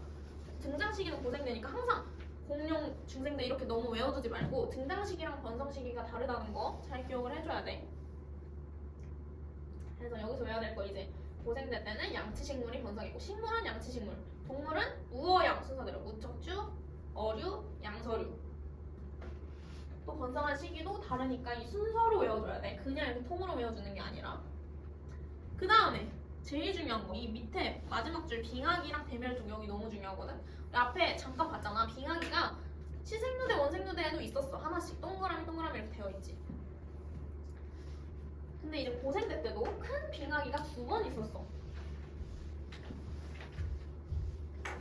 등장 시기는 고생대니까 항상 공룡, 중생대 이렇게 너무 외워두지 말고 등장 시기랑 번성 시기가 다르다는 거 잘 기억을 해줘야 돼. 그래서 여기서 외워야 될 거 이제 고생대 때는 양치식물이 번성이고 식물은 양치식물, 동물은 우어양 순서대로 무척추, 어류, 양서류. 또 번성한 시기도 다르니까 이 순서로 외워줘야 돼. 그냥 이렇게 통으로 외워주는 게 아니라. 그 다음에 제일 중요한 거 이 밑에 마지막 줄 빙하기랑 대멸종 여기 너무 중요하거든. 우리 앞에 잠깐 봤잖아. 빙하기가 시생류대 원생류대에도 있었어. 하나씩 동그라미 이렇게 되어 있지. 근데 이제 고생대 때도 큰 빙하기가 2번 있었어.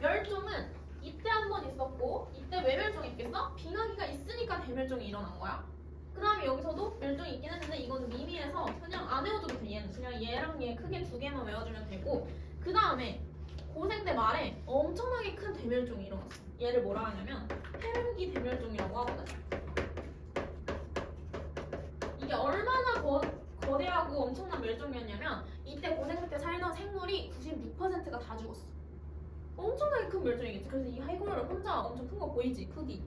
멸종은 이때 한 번 있었고 이때 왜 멸종했겠어? 빙하기가 있으니까 대멸종이 일어난 거야. 그 다음에 여기서도 멸종이 있긴 했는데 이건 미미해서 그냥 안 외워줘도 돼. 얘는 그냥 얘랑 얘 크게 두 개만 외워주면 되고 그 다음에 고생대 말에 엄청나게 큰 대멸종이 일어났어. 얘를 뭐라 하냐면 페른기 대멸종이라고 하거든. 이게 얼마나 거대하고 엄청난 멸종이었냐면 이때 고생대 때 살던 생물이 96%가 다 죽었어. 엄청나게 큰 멸종이겠지. 그래서 이 해골을 혼자 엄청 큰 거 보이지? 크기.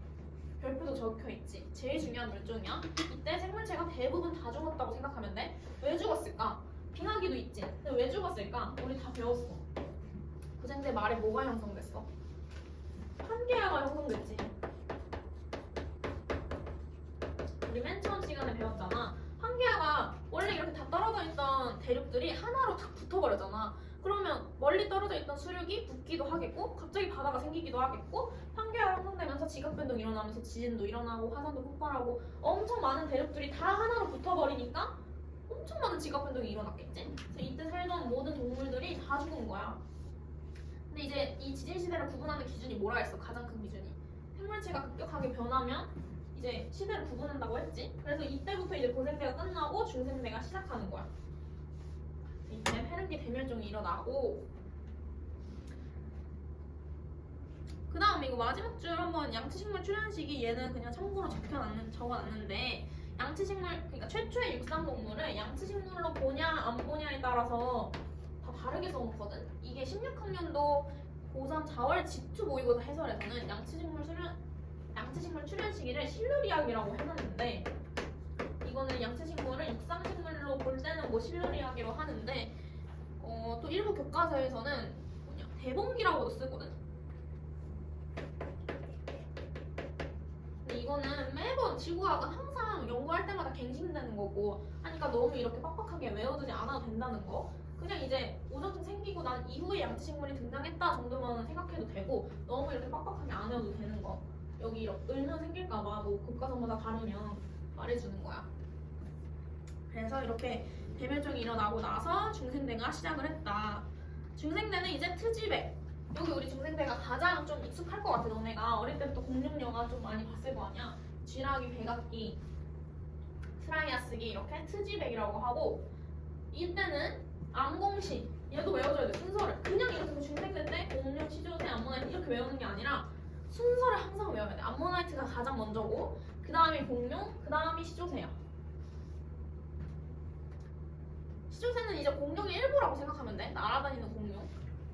별표도 적혀있지. 제일 중요한 멸종이야. 이때 생물체가 대부분 다 죽었다고 생각하면 돼. 왜 죽었을까? 빙하기도 있지. 근데 왜 죽었을까? 우리 다 배웠어. 고생대 말에 뭐가 형성됐어? 판게아가 형성됐지. 우리 맨 처음 시간에 배웠잖아. 판게아가 원래 이렇게 다 떨어져 있던 대륙들이 하나로 탁 붙어버렸잖아. 그러면 멀리 떨어져 있던 수륙이 붙기도 하겠고 갑자기 바다가 생기기도 하겠고 판게아가 형성되면서 지각변동 일어나면서 지진도 일어나고 화산도 폭발하고 엄청 많은 대륙들이 다 하나로 붙어버리니까 엄청 많은 지각변동이 일어났겠지. 그래서 이때 살던 모든 동물들이 다 죽은 거야. 근데 이제 이 지진시대를 구분하는 기준이 뭐라 했어? 가장 큰 기준이 생물체가 급격하게 변하면 이제 시대를 구분한다고 했지. 그래서 이때부터 이제 고생대가 끝나고 중생대가 시작하는 거야. 이때 페른기 대멸종이 일어나고 그 다음에 이거 마지막 줄 한번 양치식물 출현 시기 얘는 그냥 참고로 적어놨는데 양치식물 그러니까 최초의 육상동물을 양치식물로 보냐 안 보냐에 따라서 다 다르게 써놓거든. 이게 16학년도 고3 4월 지투 모의고사 해설에서는 양치식물 출현 시기를 실루리학이라고 해놨는데 이거는 양치식물을 육상식물로 볼 때는 뭐 실루리학이라고 하는데 또 일부 교과서에서는 대봉기라고도 쓰거든. 근데 이거는 매번 지구학은 항상 연구할 때마다 갱신되는 거고 하니까 너무 이렇게 빡빡하게 외워두지 않아도 된다는 거. 그냥 이제 오존층 생기고 난 이후에 양치식물이 등장했다 정도만 생각해도 되고 너무 이렇게 빡빡하게 안 외워도 되는 거. 여기 이렇게 을면 생길까봐 뭐 교과서마다 다르면 말해주는 거야. 그래서 이렇게 대멸종이 일어나고 나서 중생대가 시작을 했다. 중생대는 이제 트지백. 여기 우리 중생대가 가장 좀 익숙할 것 같아. 너네가 어릴 때부터 공룡 영화 좀 많이 봤을 거 아니야. 쥐라기, 백악기, 트라이아스기 이렇게 트지백이라고 하고 이때는 암공시. 얘도 외워줘야 돼. 순서를. 그냥 이렇게 중생대 때 공룡, 시조새, 암모나이트 이렇게 외우는 게 아니라 순서를 항상 외워야 돼. 암모나이트가 가장 먼저고 그 다음이 공룡, 그 다음이 시조새야. 시조새는 이제 공룡의 일부라고 생각하면 돼. 날아다니는 공룡.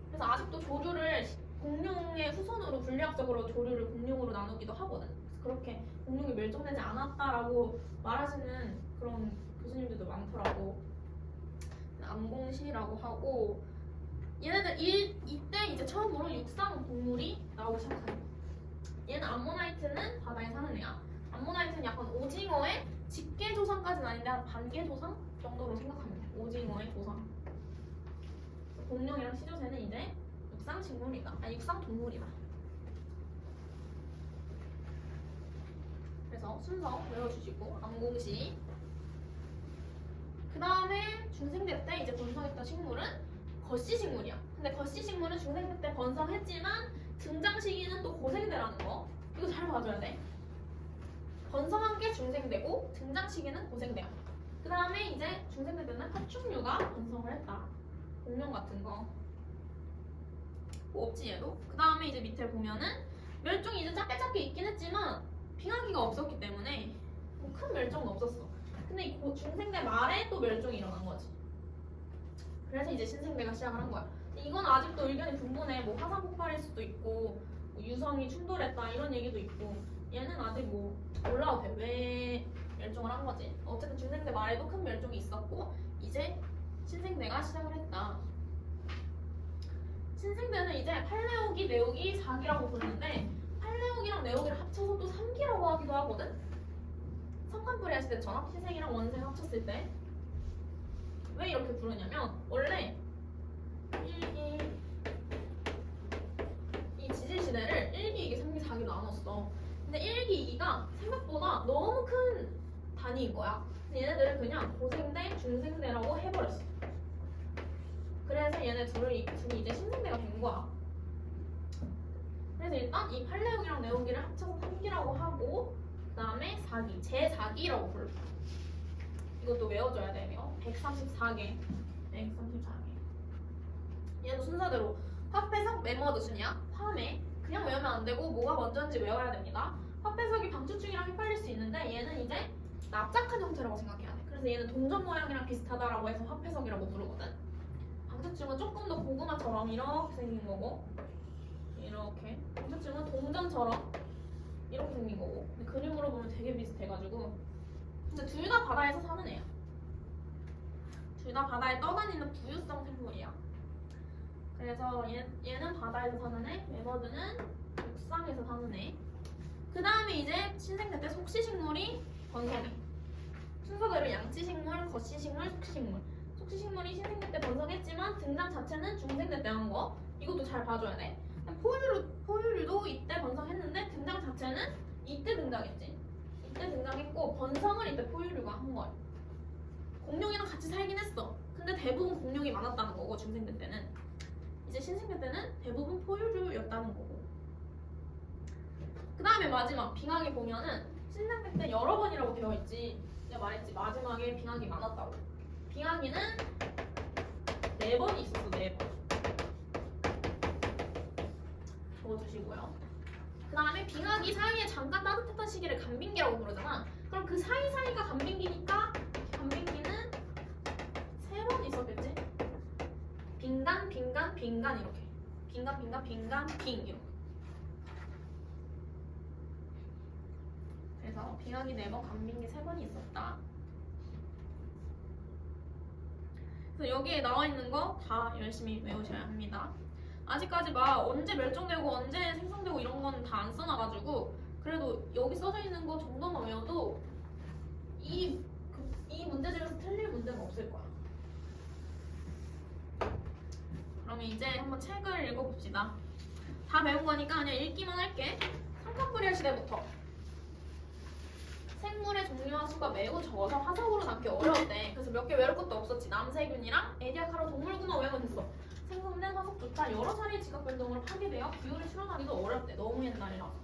그래서 아직도 조류를 공룡의 후손으로 분류학적으로 조류를 공룡으로 나누기도 하거든. 그래서 그렇게 공룡이 멸종되지 않았다라고 말하시는 그런 교수님들도 많더라고. 암공시라고 하고 얘네들 이때 이제 처음으로 육상 동물이 나오기 시작합니다. 얘는 암모나이트는 바다에 사는 애야. 암모나이트는 약간 오징어의 직계 조상까지는 아닌데 한 반계 조상 정도로 생각하면 돼. 오징어의 조상. 공룡이랑 시조새는 이제 육상 식물이다. 육상 동물이다. 그래서 순서 외워주시고 암공시. 그 다음에 중생대 때 이제 번성했던 식물은 거시식물이야. 근데 거시식물은 중생대 때 번성했지만 등장 시기는 또 고생대라는 거. 이거 잘 봐줘야 돼. 번성한 게 중생대고 등장 시기는 고생대야. 그 다음에 이제 중생대 때는 파충류가 번성을 했다. 공룡 같은 거. 뭐 없지 얘도. 그 다음에 이제 밑에 보면은 멸종이 이제 작게 있긴 했지만 빙하기가 없었기 때문에 뭐 큰 멸종은 없었어. 근데 이 중생대 말에 또 멸종이 일어난 거지. 그래서 이제 신생대가 시작을 한 거야. 이건 아직도 의견이 분분해. 뭐 화산 폭발일 수도 있고 뭐 유성이 충돌했다 이런 얘기도 있고 얘는 아직 뭐 몰라도 돼. 왜 멸종을 한 거지. 어쨌든 중생대 말에도 큰 멸종이 있었고 이제 신생대가 시작을 했다. 신생대는 이제 팔레오기, 네오기, 4기라고 부르는데 팔레오기랑 네오기를 합쳐서 또 3기라고 하기도 하거든. 성칸뿌리 했을 때처럼 희생이랑 원생 합쳤을 때 왜 이렇게 부르냐면 원래 1기 이 지질시대를 1기, 2기, 3기, 4기로 나눴어. 근데 1기, 2기가 생각보다 너무 큰 단위인 거야. 얘네들을 그냥 고생대, 중생대라고 해버렸어. 그래서 얘네 둘이 이제 신생대가 된 거야. 그래서 일단 이 팔레오기랑 네오기를 합쳐서 3기라고 하고 그다음에 4기, 제4기라고 불러. 이것도 외워줘야 돼요. 134개. 134개. 얘도 순서대로 화폐석, 메모드 순이야. 화매. 그냥 외우면 안 되고 뭐가 먼저인지 외워야 됩니다. 화폐석이 방추축이랑 헷갈릴 수 있는데 얘는 이제 납작한 형태라고 생각해야 돼. 그래서 얘는 동전 모양이랑 비슷하다라고 해서 화폐석이라고 부르거든. 방추축은 조금 더 고구마처럼 이렇게 생긴 거고 이렇게. 방추축은 동전처럼 이렇게 생긴 거고. 근데 그림으로 보면 되게 비슷해가지고 근데 둘 다 바다에서 사는 애야. 둘 다 바다에 떠다니는 부유성 생물이야. 그래서 얘는 바다에서 사는 애, 메머드는 육상에서 사는 애. 그 다음에 이제 신생대 때 속시식물이 번성해. 순서대로 양치식물, 거시식물, 속시식물. 속시식물이 신생대 때 번성했지만 등장 자체는 중생대 때 한 거. 이것도 잘 봐줘야 돼. 포유류도 이때 번성했는데 등장 자체는 이때 등장했지. 이때 등장했고 번성을 이때 포유류가 한 거야. 공룡이랑 같이 살긴 했어. 근데 대부분 공룡이 많았다는 거고 중생대 때는. 이제 신생대 때는 대부분 포유류였다는 거고. 그 다음에 마지막 빙하기 보면은 신생대 때 여러 번이라고 되어 있지. 내가 말했지 마지막에 빙하기 많았다고. 빙하기는 4번이 있었어. 4번. 적어주시고요. 그 다음에 빙하기 사이에 잠깐 따뜻했던 시기를 간빙기라고 부르잖아. 그럼 그 사이사이가 간빙기니까 간빙기는 3번 있었겠지? 빙간, 빙간, 빙간 이렇게. 빙간, 빙간, 빙간, 빙 이렇게. 그래서 빙하기 4번, 간빙기 3번이 있었다. 그래서 여기에 나와 있는 거 다 열심히 외우셔야 합니다. 아직까지 막 언제 멸종되고 언제 생성되고 이런 건 다 안 써놔가지고 그래도 여기 써져 있는 거 정도만 외워도 이 문제집에서 틀릴 문제는 없을 거야. 그러면 이제 한번 책을 읽어봅시다. 다 배운 거니까 그냥 읽기만 할게. 삼칸불이알 시대부터. 생물의 종류와 수가 매우 적어서 화석으로 남기 어려웠대. 그래서 몇 개 외울 것도 없었지. 남세균이랑 에디아카로 동물구만 외우면 됐어. 생성된 화석조차 여러 차례의 지각 변동으로 파괴되어 기후를 실현하기도 어렵대. 너무 옛날이라서.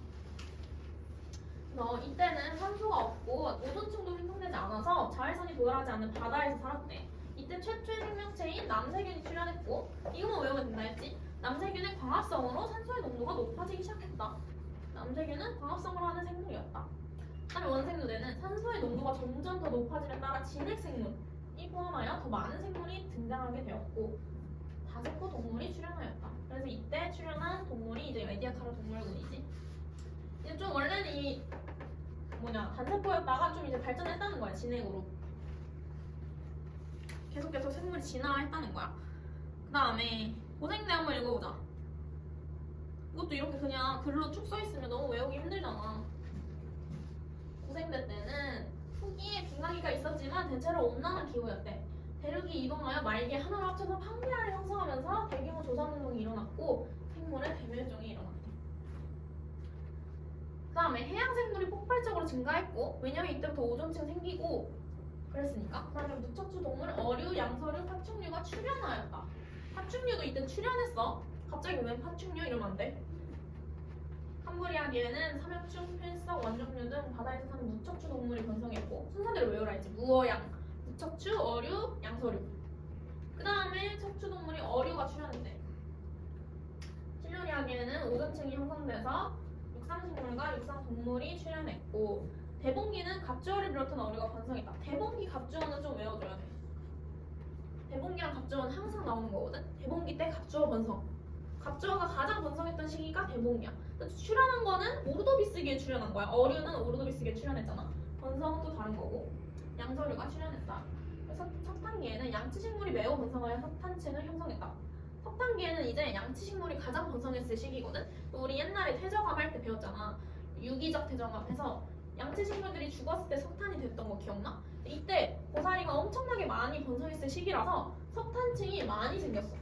이때는 산소가 없고 오존층도 생성되지 않아서 자외선이 도달하지 않는 바다에서 살았대. 이때 최초의 생명체인 남세균이 출현했고 이것만 외우면 된다 했지. 남세균의 광합성으로 산소의 농도가 높아지기 시작했다. 남세균은 광합성을 하는 생물이었다. 그다음에 원생류대는 산소의 농도가 점점 더 높아짐에 따라 진핵생물이 포함하여 더 많은 생물이 등장하게 되었고 5호 동물이 출현하였다. 그래서 이때 출현한 동물이 이제 에디아카로 동물군이지. 이제 좀 원래는 이 단세포였다가 좀 이제 발전했다는 거야. 진핵으로. 계속 생물이 진화했다는 거야. 그 다음에 고생대 한번 읽어보자. 이것도 이렇게 그냥 글로 쭉 써있으면 너무 외우기 힘들잖아. 고생대 때는 후기에 빙하기가 있었지만 대체로 온난한 기후였대. 대륙이 이동하여 말기 하나로 합쳐서 판기아를 형성하면서 대규모 조산운동이 일어났고 생물의 대멸종이 일어났대. 그 다음에 해양생물이 폭발적으로 증가했고 왜냐면 이때부터 오존층 생기고 그랬으니까. 그 다음에 무척추 동물, 어류, 양서류, 파충류가 출현하였다. 파충류도 이때 출현했어. 갑자기 왜 파충류 이러면 안 돼. 캄브리아기에는 삼엽충, 필석, 원종류 등 바다에서 사는 무척추 동물이 번성했고 순서대로 외우라 했지. 무어양, 무척추, 어류, 양서류. 그 다음에 척추 동물이 어류가 출현했대. 실루리아기에는 오존층이 형성돼서 육상식물과 육상동물이 출현했고 대봉기는 갑주어를 비롯한 어류가 번성했다. 대봉기, 갑주어는 좀 외워줘야 돼. 대봉기랑 갑주어는 항상 나오는 거거든. 대봉기 때 갑주어 번성. 갑주어가 가장 번성했던 시기가 대봉기야. 출현한 거는 오르도비스기에 출현한 거야. 어류는 오르도비스기에 출현했잖아. 번성은 또 다른 거고. 양서류가 출현했다. 그래서 석탄기에는 양치식물이 매우 번성하여 석탄층을 형성했다. 석탄기에는 이제 양치식물이 가장 번성했을 시기거든. 우리 옛날에 퇴적암 할 때 배웠잖아. 유기적 퇴적암에서 양치식물들이 죽었을 때 석탄이 됐던 거 기억나? 이때 고사리가 엄청나게 많이 번성했을 시기라서 석탄층이 많이 생겼어.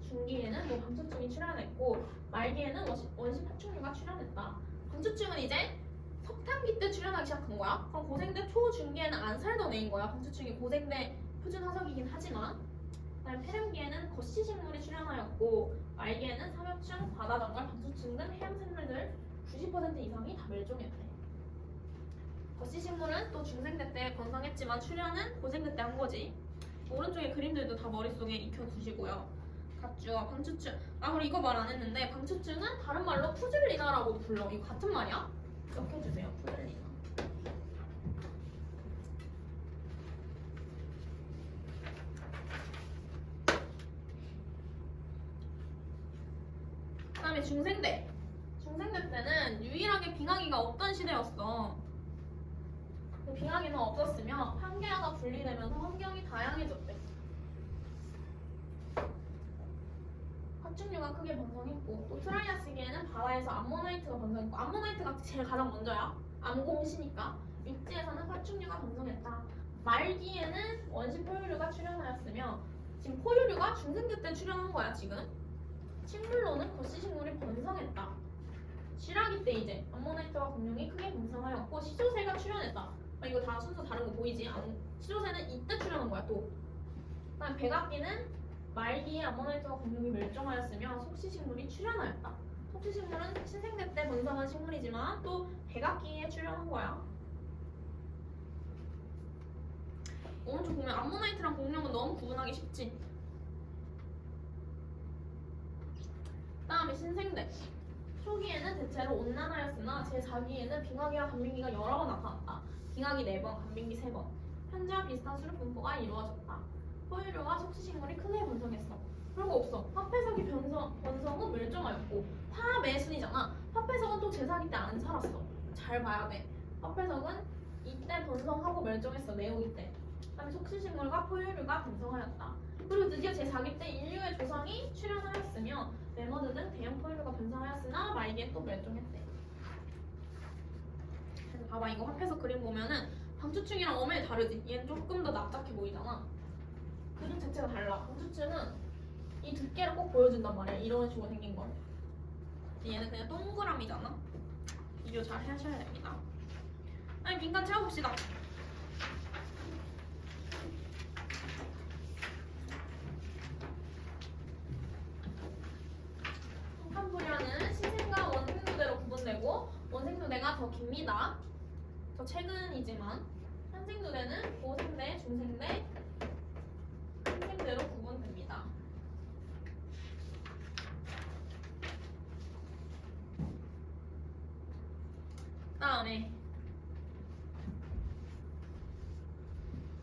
중기에는 방추충이 출현했고 말기에는 원시 파충류가 출현했다. 방추충은 이제 석탄기 때 출현하기 시작한 거야. 그럼 고생대 초, 중기에는 안 살던 애인 거야. 방추충이 고생대 표준 화석이긴 하지만 그다음에 폐렴기에는 거시식물이 출현하였고 말기에는 삼엽충, 바다정갈, 방수충 등 해양생물들 90% 이상이 다 멸종했대. 거시식물은 또 중생대 때 번성했지만 출현은 고생대 때 한 거지. 오른쪽에 그림들도 다 머릿속에 익혀두시고요. 갓주와 방추충. 아 그리고 이거 말 안 했는데 방추충은 다른 말로 푸즐리나라고도 불러. 이거 같은 말이야? 기억해주세요. 푸즐리나. 그다음에 중생대. 중생대 때는 유일하게 빙하기가 없던 시대였어. 빙하기는 없었으며 판게아가 분리되면서 환경이 다양해졌대. 파충류가 크게 번성했고 또 트라이아 시기에는 바다에서 암모나이트가 번성했고 암모나이트가 제일 가장 먼저야. 암공시니까. 육지에서는 파충류가 번성했다. 말기에는 원시 포유류가 출현하였으며 지금 포유류가 중생대 때 출현한 거야 지금. 식물로는 거시식물이 번성했다. 쥐라기 때 이제 암모나이트와 공룡이 크게 번성하였고 시조새가 출현했다. 아, 이거 다 순서 다른 거 보이지? 시조새는 이때 출현한 거야 또. 그다음 백악기는 말기에 암모나이트와 공룡이 멸종하였으며 속시식물이 출현하였다. 속시식물은 신생대 때 번성한 식물이지만 또 백악기에 출현한 거야. 오른쪽 보면 암모나이트랑 공룡은 너무 구분하기 쉽지. 다음에 신생대. 초기에는 대체로 온난하였으나 제4기에는 빙하기와 간빙기가 여러 번 나타났다. 빙하기 4번, 간빙기 3번. 현재와 비슷한 수륙 분포가 이루어졌다. 포유류와 속시식물이 크게 번성했어. 그런 거 없어. 화폐석이 번성은 멸종하였고 다 매순이잖아. 화폐석은 또 제4기 때 안 살았어. 잘 봐야 돼. 화폐석은 이때 번성하고 멸종했어. 네오기 때. 그다음에 속시식물과 포유류가 번성하였다. 그리고 드디어 제4기 때 인류의 조상이 출현하였으며 메머드 등 대형 포유류가 번성하였으나 말기에 또 멸종했대. 그래서 봐봐 이거 화폐석 그림 보면은 방추충이랑 엄연히 다르지. 얘는 조금 더 납작해 보이잖아. 그림 자체가 달라. 방추충은 이 두께를 꼭 보여준단 말이야. 이런 식으로 생긴 걸. 얘는 그냥 동그라미잖아. 비교 잘 하셔야 됩니다. 아니 빈칸 채워봅시다. 칸포리아는 신생과 원생두대로 구분되고 원생두대가 더 깁니다. 더 최근이지만 한생두대는 고생대, 중생대, 신생대로 구분됩니다. 다음에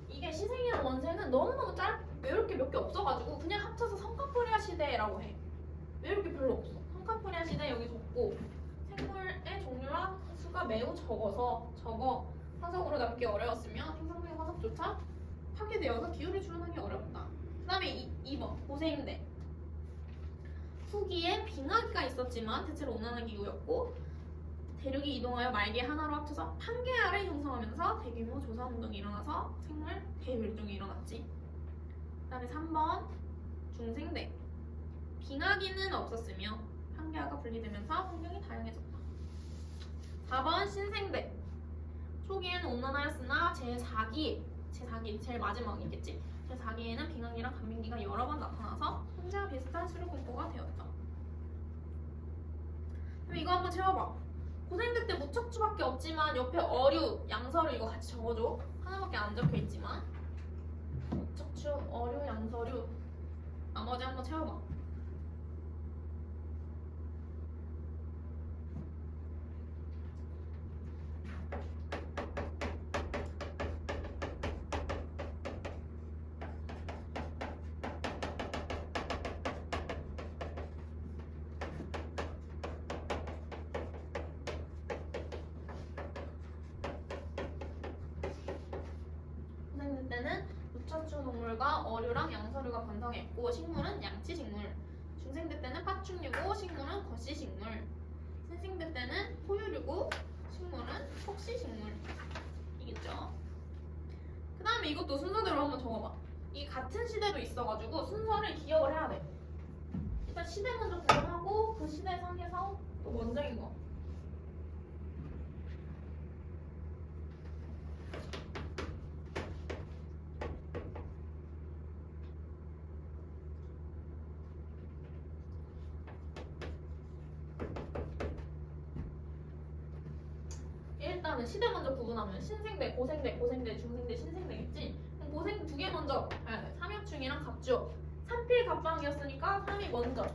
이게 신생이랑 원생은 너무너무 이렇게 몇 개 없어가지고 그냥 합쳐서 성칸포리아 시대라고 해. 왜 이렇게 별로 없어? 성칸포리아 시대 여기 적고 생물의 종류와 수가 매우 적어 화석으로 남기 어려웠으며 생성된 화석조차 파괴되어서 기후를 추론하기 어렵다. 그 다음에 2번 고생대. 후기에 빙하기가 있었지만 대체로 온난화 기후였고 대륙이 이동하여 말기에 하나로 합쳐서 판게아를 형성하면서 대규모 조사운동이 일어나서 생물 대멸종이 일어났지. 그 다음에 3번 중생대. 빙하기는 없었으며 판게아가 분리되면서 환경이 다양해졌다. 4번 신생대. 초기에는 온난화였으나 제4기 제일 마지막이겠지. 제4기에는 빙하기랑 간빙기가 여러 번 나타나서 현재와 비슷한 수륙 분포가 되었다. 그럼 이거 한번 채워봐. 고생대 때 무척추밖에 없지만 옆에 어류, 양서류 이거 같이 적어줘. 하나밖에 안 적혀있지만 무척추, 어류, 양서류 나머지 한번 채워봐. 때는 무척추 동물과 어류랑 양서류가 번성했고 식물은 양치식물, 중생대 때는 파충류고 식물은 거시식물, 신생대 때는 포유류고 식물은 속시식물이겠죠. 그 다음에 이것도 순서대로 한번 적어봐. 이 같은 시대도 있어가지고 순서를 기억을 해야 돼. 일단 시대 먼저 구분하고 그 시대 상에서 또 먼저인 거. 시대 먼저 구분하면 신생대, 고생대, 고생대, 중생대, 신생대겠지? 그럼 고생 두 개 먼저 봐야 돼. 삼엽충이랑 갑주어. 3필 갑방이었으니까 3이 먼저.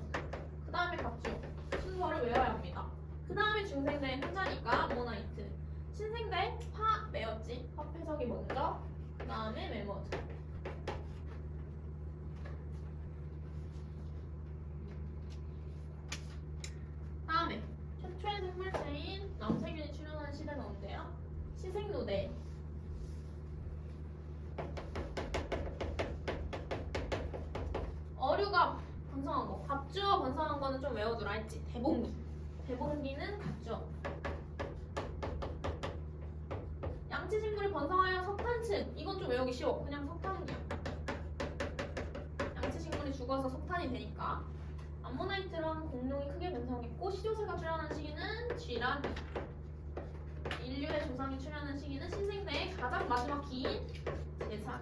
그 다음에 갑주어. 순서를 외워야 합니다. 그 다음에 중생대 혼자니까 모나이트. 신생대 화 매였지? 화폐석이 먼저. 그 다음에 메모드. 다음에 최초의 생물체인 남세균이 출현한 시대는 언제야? 시생노대. 어류가 번성한 거, 갑주어 번성한 거는 좀 외워두라 했지. 대봉기. 대봉기는 갑주어. 양치식물이 번성하여 석탄층. 이건 좀 외우기 쉬워. 그냥 석탄이야. 양치식물이 죽어서 석탄이 되니까. 암모나이트랑 공룡이 크게 번성했고 시조새가 출현한 시기는 쥐란. 인류의 조상이 출현한 시기는 신생대의 가장 마지막 기인 제4.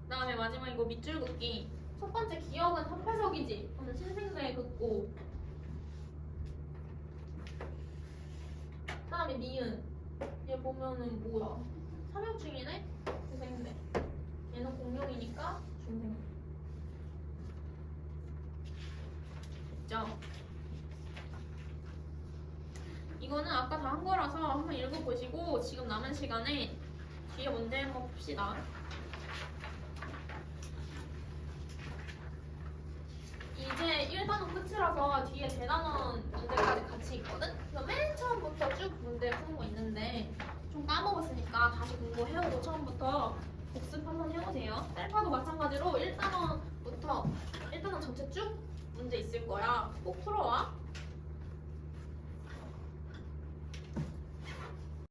그다음에 마지막 이거 밑줄 긋기. 첫 번째 기억은 화폐석이지. 그러면 신생대에 긋고. 그다음에 니은. 얘 보면은 뭐야? 삼엽충이네. 고생대. 얘는 공룡이니까 중생대. 됐죠? 이거는 아까 다 한 거라서 한번 읽어보시고 지금 남은 시간에 뒤에 문제 한번 봅시다. 이제 1단원 끝이라서 뒤에 대단원 문제까지 같이 있거든? 그래서 맨 처음부터 쭉 문제 푸는 거 있는데 좀 까먹었으니까 다시 공부해오고 처음부터 복습 한번 해보세요. 셀파도 마찬가지로 1단원부터 1단원 전체 쭉 문제 있을 거야. 꼭 풀어와.